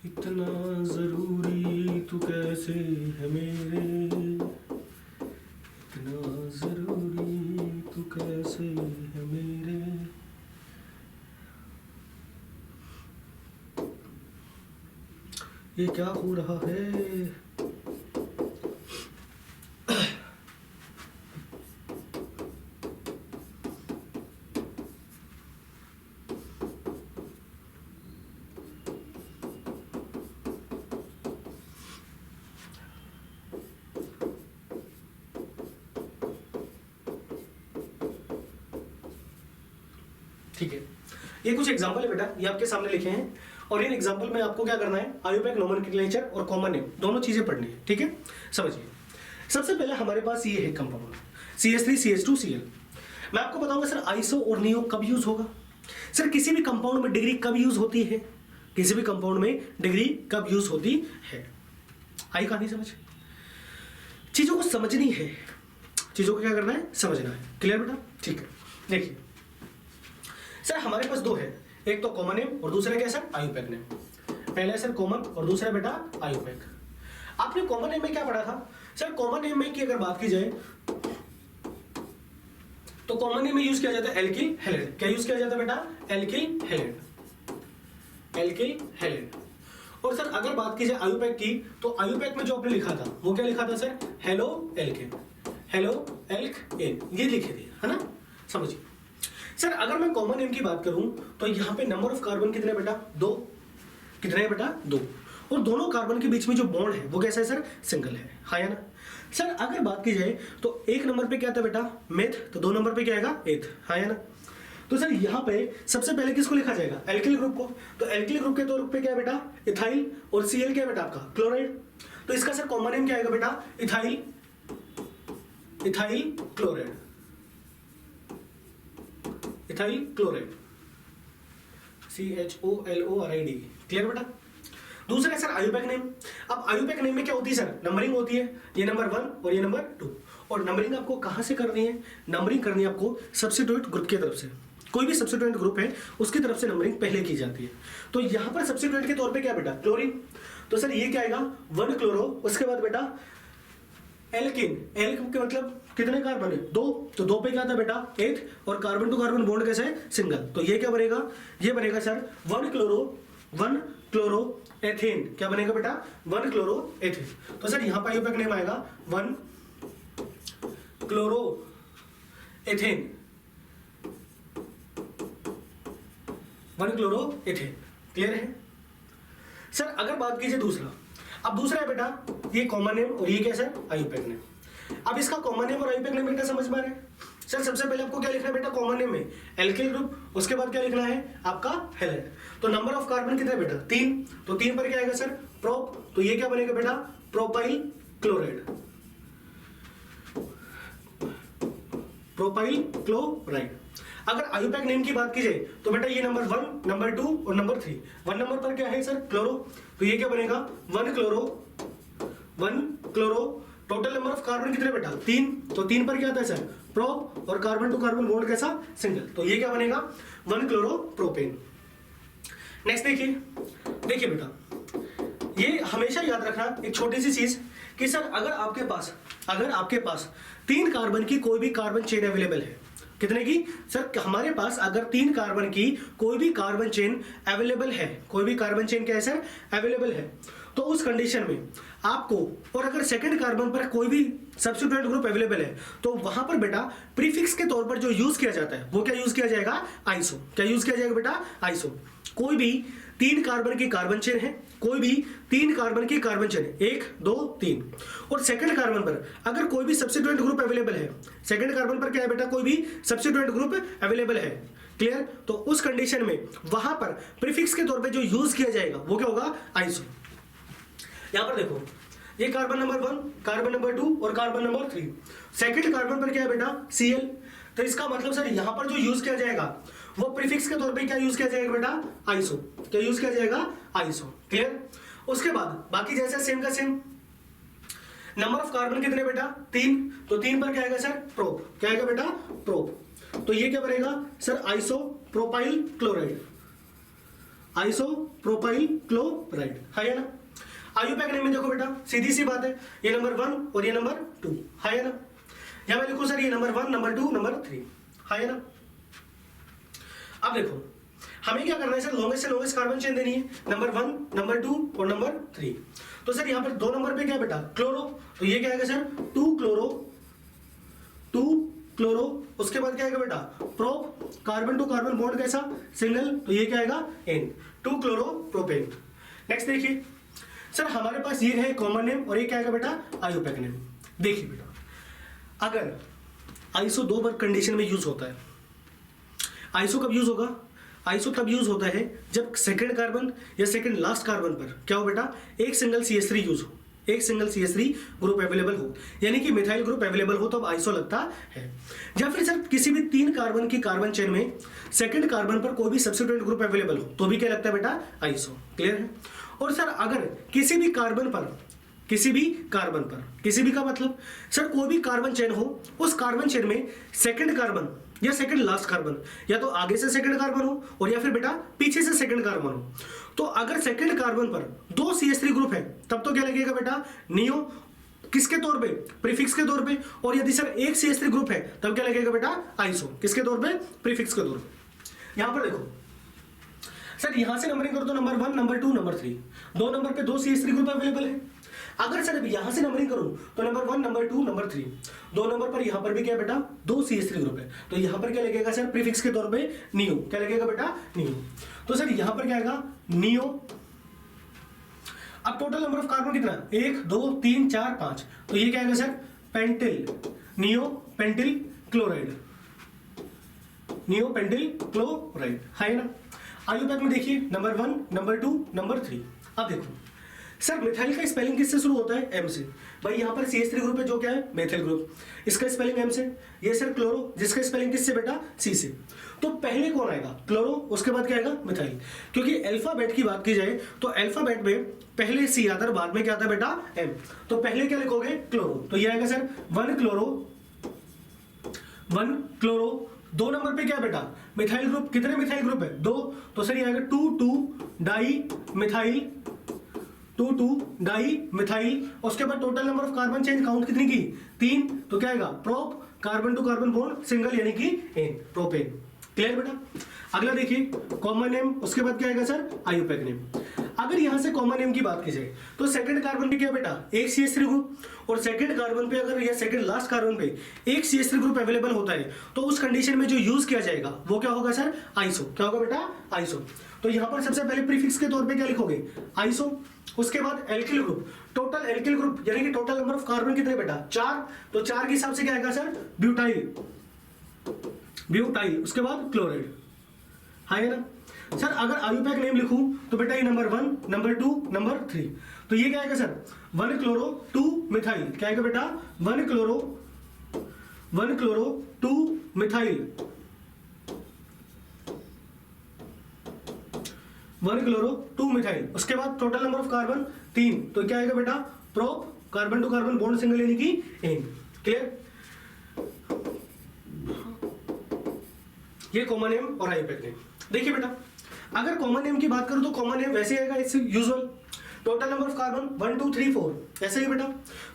इतना जरूरी तू कैसे है मेरे, इतना जरूरी तू कैसे है मेरे। ये क्या हो रहा है, ठीक है, ये कुछ एग्जांपल है बेटा, ये आपके सामने लिखे हैं और इन एग्जांपल में आपको क्या करना है, आयुपैक नोमेनक्लेचर और कॉमन नेम दोनों चीजें पढ़नी है। ठीक है, समझिए। सबसे पहले हमारे पास ये है कंपाउंड CH3 CH2 Cl। मैं आपको बताऊंगा सर आइसो और नियो कब यूज होगा। सर किसी भी कंपाउंड में डिग्री कब यूज होती है, किसी भी कंपाउंड में डिग्री कब यूज होती है। आई कहानी समझ, चीजों को समझनी है, चीजों को क्या करना है, समझना है। क्लियर बेटा? ठीक है, देखिए सर हमारे पास दो है, एक तो कॉमन नेम और दूसरा क्या सर, आयुपैक नेम। पहला है सर कॉमन और दूसरा बेटा आयुपैक। आपने कॉमन नेम में क्या पढ़ा था सर, कॉमन नेम में की अगर बात की जाए तो कॉमन नेम में यूज किया जाता है एल्किल हैलाइड। क्या यूज किया जाता है बेटा, एल्किल हैलाइड, एल्किल हैलाइड। और सर अगर बात की जाए आयुपैक की, तो आयुपैक में जो आपने लिखा था वो क्या लिखा था sir, halo alkene, halo alkane, ये लिखे थे, है ना, समझिए। सर अगर मैं कॉमन नेम की बात करूं तो यहां पे नंबर ऑफ कार्बन कितने बेटा, 2। कितने है बेटा, 2। और दोनों कार्बन के बीच में जो बॉन्ड है वो कैसा है सर, सिंगल है, हाँ या ना। सर अगर बात की जाए तो एक नंबर पे क्या था बेटा, मेथ, तो 2 नंबर पे क्या आएगा, एथ, हाँ या ना। तो सर यहाँ पे सबसे पहले किसको लिखा जाएगा, एल्किल ग्रुप को। तो एल्किल ग्रुप के तौर पे क्या है बेटा, इथाइल, और Cl क्या है बेटा आपका, क्लोराइड। तो इसका सर कॉमन नेम क्या आएगा बेटा, ethyl, ethyl chloride, ethyl chloride, CHOLORID। Clear बेटा? दूसरा है सर आयुपैक नेम। अब आयुपैक नेम में क्या होती है सर, नंबरिंग होती है, ये नंबर 1 और ये नंबर 2। और नंबरिंग आपको कहां से करनी है, नंबरिंग करनी है आपको सब्स्टिट्यूएंट ग्रुप की तरफ से। कोई भी सब्स्टिट्यूएंट ग्रुप है उसकी तरफ से नंबरिंग पहले की जाती है। तो यहां पर सब्स्टिट्यूएंट के तौर पे क्या बेटा, क्लोरीन। तो सर ये क्या आएगा, 1 क्लोरो, उसके बाद बेटा एल्किन, एल्क के मतलब कितने कार्बन है, 2। तो 2 पे क्या था बेटा, एथ, और कार्बन टू कार्बन बॉन्ड कैसे है, सिंगल। तो ये क्या बनेगा, ये बनेगा सर 1 क्लोरो एथेन। क्या बनेगा बेटा, 1 क्लोरो एथेन। तो सर यहां पर आयुपैक नेम आएगा 1 chloro ethane, 1 chloro ethane. Clear है? सर अगर बात कीजिए दूसरा, अब दूसरा है बेटा ये कॉमन नेम और ये क्या है, आयुपैक नेम। अब इसका कॉमन नेम और आयुपैक नेम बेटा समझ पा रहे हैं। सर सबसे पहले आपको क्या लिखना है बेटा, कॉमन नेम में एल्किल ग्रुप, उसके बाद क्या लिखना है आपका हैलाइड। तो नंबर ऑफ कार्बन कितने बेटा, 3। तो 3 पर क्या आएगा सर, प्रोप। तो ये क्या बनेगा बेटा, प्रोपाइल क्लोराइड, प्रोपाइल क्लोराइड। अगर आयुपैक नेम की बात की जाए तो बेटा ये नंबर 1, नंबर 2 और नंबर 3। 1 नंबर पर क्या है सर, क्लोरो। तो ये क्या बनेगा, 1 chloro, 1 chloro. Total number of carbon कितने बेटा, 3। तो 3 पर क्या आता है सर, प्रोप, और कार्बन टू कार्बन बॉन्ड कैसा, सिंगल। तो ये क्या बनेगा, 1 क्लोरो प्रोपेन। नेक्स्ट देखिए, देखिए बेटा ये हमेशा याद रखना एक छोटी सी चीज कि सर अगर आपके पास 3 कार्बन की कोई भी कार्बन चेन अवेलेबल है, कितने की सर, हमारे पास अगर 3 कार्बन की कोई भी कार्बन चेन अवेलेबल है, कोई भी कार्बन चेन क्या है सर, अवेलेबल है, तो उस कंडीशन में आपको, और अगर सेकंड कार्बन पर कोई भी सब्स्टिट्यूएंट ग्रुप अवेलेबल है, तो वहां पर बेटा प्रीफिक्स के तौर पर जो यूज किया जाता है वो क्या यूज किया जाएगा, आइसो। क्या यूज किया जाएगा बेटा, आइसो। कोई भी 3 कार्बन की कार्बन चेन है, कोई भी 3 कार्बन की कार्बन चेन है, 1 2 3, और सेकंड कार्बन पर अगर कोई भी सब्स्टिट्यूएंट ग्रुप अवेलेबल है, सेकंड कार्बन पर क्या है बेटा, कोई भी सब्स्टिट्यूएंट ग्रुप अवेलेबल है। क्लियर? तो उस कंडीशन में वहां पर प्रीफिक्स के तौर पे जो यूज किया जाएगा वो क्या होगा, आइसो। यहां पर देखो ये कार्बन नंबर 1, कार्बन नंबर 2 और कार्बन नंबर 3। सेकंड कार्बन पर क्या है बेटा, Cl। तो इसका मतलब सर यहां पर जो यूज किया जाएगा वो प्रीफिक्स के तौर पे क्या यूज किया जाएगा बेटा, आइसो। क्या यूज किया जाएगा, आइसो। क्लियर? उसके बाद बाकी जैसे सेम का सेम, नंबर ऑफ कार्बन कितने बेटा, 3। तो 3 पर क्या आएगा सर, प्रोप। क्या आएगा बेटा, प्रोप। तो ये क्या बनेगा sir, iso propyl chloride, iso propyl chloride, है ना। आयुपैक नेम में देखो बेटा सीधी सी बात है, ये नंबर 1 और ये नंबर 2, है ना। यहां मैं लिखूं सर ये नंबर 1, नंबर 2, नंबर 3, है ना। अब देखो हमें क्या करना है सर, लॉन्गेस्ट से लॉन्गेस्ट कार्बन चेन देनी है, नंबर 1, नंबर 2 और नंबर 3। तो सर यहां पर 2 नंबर पे क्या बेटा, क्लोरो। तो ये क्या आएगा सर, 2 क्लोरो, 2 क्लोरो। उसके बाद क्या आएगा बेटा, prop, carbon to carbon bond कैसा, सिंगल। तो ये क्या आएगा, N, 2 क्लोरो प्रोपेन। नेक्स्ट देखिए सर हमारे पास ये है कॉमन नेम और ये क्या आएगा बेटा, आयुपैक नेम। देखिए बेटा अगर आइसो 2 बार कंडीशन में यूज होता है, आइसो कब यूज होगा? आइसो तब यूज होता है जब सेकंड कार्बन या सेकंड लास्ट कार्बन पर क्या हो बेटा, एक सिंगल CH3 यूज हो, एक सिंगल CH3 ग्रुप अवेलेबल हो, यानी कि मिथाइल ग्रुप अवेलेबल हो, तो अब आइसो लगता है। या फिर सर किसी भी 3 कार्बन की कार्बन चेन में सेकंड कार्बन पर कोई भी सब्स्टिट्यूएंट ग्रुप अवेलेबल हो, तो भी क्या लगता है बेटा, आइसो। क्लियर है? और सर अगर किसी भी कार्बन पर किसी भी का मतलब सर कोई भी कार्बन चेन हो, उस कार्बन चेन में सेकंड कार्बन या सेकंड लास्ट कार्बन, या तो आगे से सेकंड कार्बन हो और या फिर बेटा पीछे से सेकंड कार्बन हो, तो अगर सेकंड कार्बन पर 2 CH3 ग्रुप है तब तो क्या लगेगा बेटा, नियो, किसके तौर पे, प्रीफिक्स के तौर पे। और यदि सर एक CH3 ग्रुप है तब क्या लगेगा बेटा, आइसो, किसके तौर पे, प्रीफिक्स के तौर पे। यहां पर देखो सर, यहां से नंबरिंग करो तो नंबर 1, नंबर 2, नंबर 3, 2 नंबर पे 2 CH3 ग्रुप अवेलेबल है। अगर सर अभी यहां से नंबरिंग करूं तो नंबर 1, नंबर 2, नंबर 3, 2 नंबर पर यहां पर भी क्या है बेटा, 2 CH3 ग्रुप है, तो यहां पर क्या लगेगा सर, प्रीफिक्स के तौर पे नियो, क्या लगेगा बेटा, नियो। तो सर यहां पर क्या आएगा, नियो। अब टोटल नंबर ऑफ कार्बन कितना, 1 2 3 4 5, तो ये क्या आएगा sir, pentyl, neo pentyl chloride, neo pentyl chloride, है ना। आयुपैक में देखिए नंबर 1, नंबर 2, नंबर 3। अब देखो सर मिथाइल का स्पेलिंग किससे शुरू होता है, एम से। भाई यहाँ पर CH3 ग्रुप है जो क्या है, मेथिल ग्रुप, इसका स्पेलिंग एम से। ये सर क्लोरो, जिसका स्पेलिंग किससे बेटा, C से। तो पहले कौन आएगा, क्लोरो, उसके बाद क्या आएगा, मिथाइल। क्योंकि अल्फाबेट की बात की जाए तो अल्फाबेट में पहले C आता है, बाद में क्या आता है बेटा, M। तो पहले क्या लिखोगे, क्लोरो, तो ये आएगा सर 1 क्लोरो। 2 नंबर पे क्या बेटा, मिथाइल ग्रुप, कितने मिथाइल ग्रुप है, 2, तो सर ये आएगा 2 डाई मिथाइल, 2 डाई मिथाइल। उसके बाद total number of carbon chain count कितनी की, 3, तो क्या आएगा, prop, carbon to carbon bond single, यानी कि एन, प्रोपेन। क्लियर बेटा। अगला देखिए कॉमन नेम, उसके बाद क्या आएगा सर, आयुपैक नेम। अगर यहां से कॉमन नेम की बात की जाए तो सेकंड कार्बन पे क्या बेटा, एक CH3 ग्रुप, और सेकंड कार्बन पे अगर या सेकंड लास्ट कार्बन पे एक CH3 ग्रुप अवेलेबल होता है, तो उस कंडीशन में जो यूज किया जाएगा वो क्या होगा सर, आइसो। क्या होगा बेटा, आइसो। तो यहां पर सबसे पहले प्रीफिक्स के तौर पे क्या लिखोगे, आइसो। उसके बाद alkyl group, total alkyl group यानी कि टोटल नंबर ऑफ कार्बन कितने बेटा, 4, तो 4 के हिसाब से क्या आएगा सर, ब्यूटाइल, ब्यूटाइल। उसके बाद क्लोराइड, है ना। सर अगर आयुपैक नेम लिखूं तो बेटा ये नंबर 1, नंबर 2, नंबर 3, तो ये क्या आएगा सर, 1 क्लोरो 2 मिथाइल, क्या आएगा बेटा, 1 क्लोरो 2 मिथाइल, 1 क्लोरो 2 मिथाइल। उसके बाद टोटल नंबर ऑफ कार्बन 3, तो क्या आएगा बेटा, prop, carbon to carbon bond single, यानी कि एन। क्लियर। ये कॉमन नेम और आयुपैक नेम। देखिए बेटा अगर कॉमन नेम की बात करूं तो कॉमन नेम वैसे आएगा, it's usual, total number of carbon 1 2 3 4, ऐसे ही बेटा।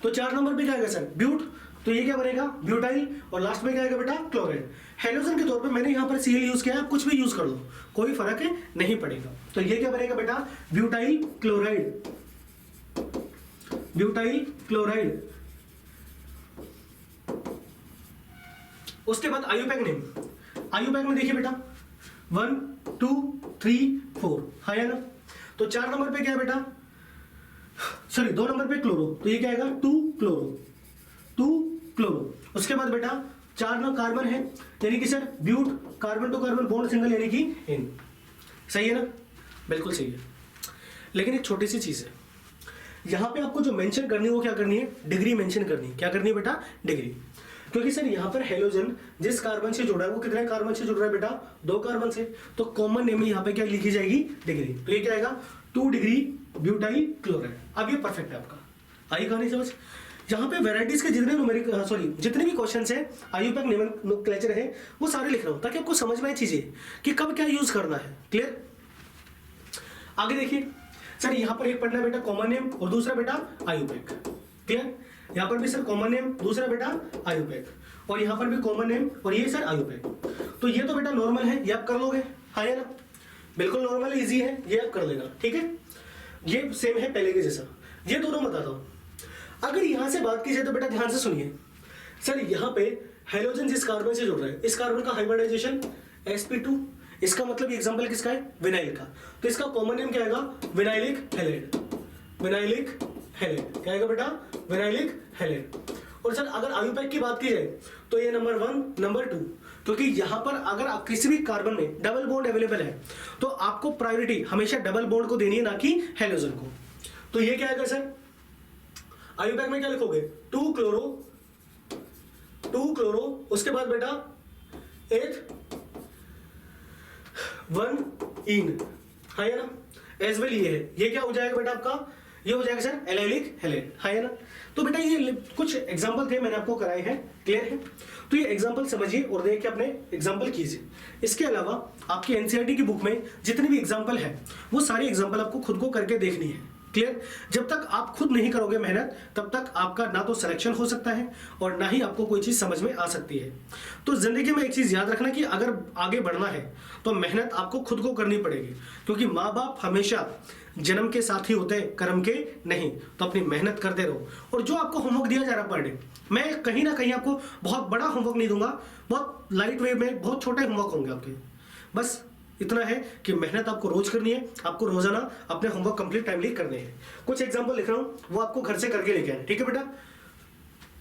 तो 4 नंबर पे क्या आएगा सर, ब्यूट, तो ये क्या बनेगा, ब्यूटाइल, और लास्ट में क्या आएगा बेटा, क्लोराइड। हेलोजन के तौर पे मैंने यहाँ पर Cl यूज किया है, आप कुछ भी यूज कर दो, कोई फर्क नहीं पड़ेगा। तो ये क्या बनेगा बेटा, ब्यूटाइल क्लोराइड, ब्यूटाइल क्लोराइड। उसके बाद आयुपैक नेम, आयुपैक में देखिए बेटा 1 2 3 4, है ना। तो 4 नंबर पे क्या है बेटा, सॉरी 2 नंबर पे क्लोरो, तो ये क्या आएगा 2 क्लोरो। उसके बाद बेटा 4 ना कार्बन है, यानी कि सर ब्यूट, carbon to carbon bond single, यानी कि एन। सही है ना, बिल्कुल सही है। लेकिन एक छोटी सी चीज है, यहां पे आपको जो मेंशन करनी है वो क्या करनी है, डिग्री मेंशन करनी है। क्या करनी है बेटा, डिग्री। क्योंकि सर यहाँ पर हेलोजन जिस कार्बन से जुड़ा है वो कितने कार्बन से जुड़ रहा है बेटा, 2 कार्बन से, तो कॉमन नेम यहाँ पे क्या लिखी जाएगी, डिग्री। तो ये क्या आएगा, 2 डिग्री ब्यूटाइल क्लोराइड। अब ये परफेक्ट है आपका, आई कहानी समझ। यहाँ पे वेराइटीज के जितने न्यूमेरिक जितने भी क्वेश्चंस है, आयुपैक नोमेनक्लेचर है, वो सारे लिख रहा हूँ ताकि आपको समझ में आए चीजें कि कब क्या यूज करना है। क्लियर। आगे देखिए सर यहाँ पर एक पढ़ना है बेटा कॉमन नेम और दूसरा बेटा आयुपैक। क्लियर। यहाँ पर भी सर कॉमन नेम, दूसरा बेटा आयुपैक, और यहाँ पर भी कॉमन नेम और ये सर आयुपैक। तो ये तो बेटा नॉर्मल है, ये आप कर लोगे, है ना, बिल्कुल नॉर्मल है, इजी है, ये आप कर लेना। ठीक है, ये सेम है पहले के जैसा। ये दोनों बताता हूँ। अगर यहां से बात की जाए तो बेटा ध्यान से सुनिए सर, यहाँ पे हाइड्रोजन जिस कार्बन से जुड़ रहा है, इस कार्बन का हाइब्रिडाइजेशन sp2, इसका मतलब एग्जांपल किसका है, विनाइल का, तो इसका कॉमन नेम क्या आएगा, विनाइलिक हैलाइड, विनाइलिक हैलाइड। क्या आएगा बेटा, विनाइलिक हैलाइड। और सर अगर आयुपैक की बात की जाए तो ये नंबर 1 नंबर 2, क्योंकि यहां पर अगर आप किसी भी कार्बन में डबल बॉन्ड अवेलेबल है तो आपको प्रायोरिटी हमेशा डबल बॉन्ड को देनी है, ना कि हेलोजन को। तो ये क्या है सर, आयुपैक में क्या लिखोगे, 2 क्लोरो, उसके बाद बेटा 8 1 इन, है ना। एज वेल ये क्या हो जाएगा बेटा आपका, ये हो जाएगा सर एलाइलिक हैलाइड, है ना। तो बेटा ये कुछ एग्जांपल थे मैंने आपको कराए हैं, क्लियर है। तो ये एग्जांपल समझिए और देख के अपने एग्जांपल कीजिए। इसके अलावा आपकी एनसीईआरटी की बुक में जितने भी एग्जांपल है वो सारे एग्जांपल आपको खुद को करके देखनी है, क्लियर। जब तक आप खुद नहीं करोगे मेहनत तब तक आपका ना तो सिलेक्शन हो सकता है और ना ही आपको कोई चीज समझ में आ सकती है। तो जिंदगी में एक चीज याद रखना कि अगर आगे बढ़ना है तो मेहनत आपको खुद को करनी पड़ेगी, क्योंकि माँ बाप हमेशा जन्म के साथ ही होते हैं, कर्म के नहीं। तो अपनी मेहनत करते रहो। और जो आपको होमवर्क दिया जा रहा है पर डे, मैं कहीं ना कहीं आपको बहुत बड़ा होमवर्क नहीं दूंगा, बहुत लाइट वे में बहुत छोटे होमवर्क होंगे आपके। बस इतना है कि मेहनत आपको रोज करनी है, आपको रोजाना अपने होमवर्क कंप्लीट टाइमली करने हैं। कुछ एग्जांपल लिख रहा हूं, वो आपको घर से करके लेके आए, ठीक है बेटा।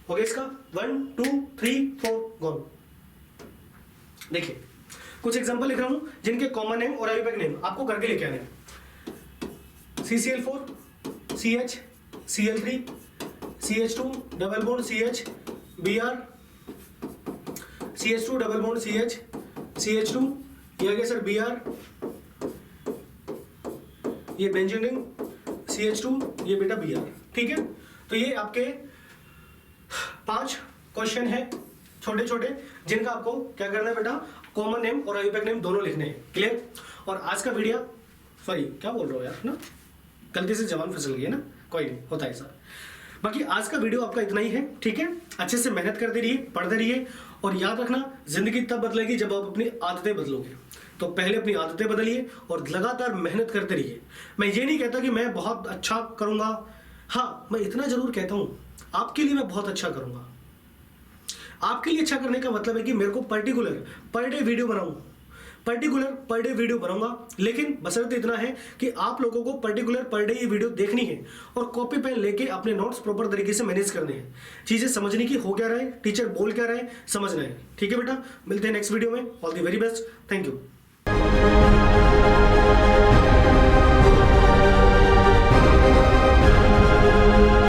हो गया इसका 1 2 3 4 गो। देखिए कुछ एग्जांपल लिख रहा हूं जिनके कॉमन नेम और आयुपैक नेम आपको करके लेके आने हैं। CCl4 CH Cl3 CH2 double bond CH Br CH2 double bond CH CH2, ये आ गया सर Br, ये बेंजीन रिंग CH2, ये बेटा Br, ठीक है। तो ये आपके 5 क्वेश्चन है छोटे छोटे जिनका आपको क्या करना है बेटा, कॉमन नेम और आयुपैक नेम दोनों लिखने हैं, क्लियर। और आज का वीडियो, सॉरी क्या बोल रहा हूँ यार ना, गलती से जवान फिसल गई है ना, कोई नहीं, होता है ऐसा। बाकी आज का वीडियो आपका इतना ही है, ठीक है। अच्छे से मेहनत करते रहिए, पढ़ते रहिए और याद रखना जिंदगी तब बदलेगी जब आप अपनी आदतें बदलोगे। तो पहले अपनी आदतें बदलिए और लगातार मेहनत करते रहिए। मैं ये नहीं कहता कि मैं बहुत अच्छा करूंगा, हाँ मैं इतना जरूर कहता हूं आपके लिए मैं बहुत अच्छा करूंगा। आपके लिए अच्छा करने का मतलब है कि मेरे को पर्टिकुलर पर डे वीडियो बनाऊंगा, लेकिन बशर्ते इतना है कि आप लोगों को पर्टिकुलर पर डे ये वीडियो देखनी है और कॉपी पेन लेके अपने नोट्स प्रॉपर तरीके से मैनेज करने हैं, चीजें समझने की हो क्या रहा है, टीचर बोल क्या रहा है, समझना है, ठीक है बेटा। मिलते हैं नेक्स्ट वीडियो में, all the very best, thank you.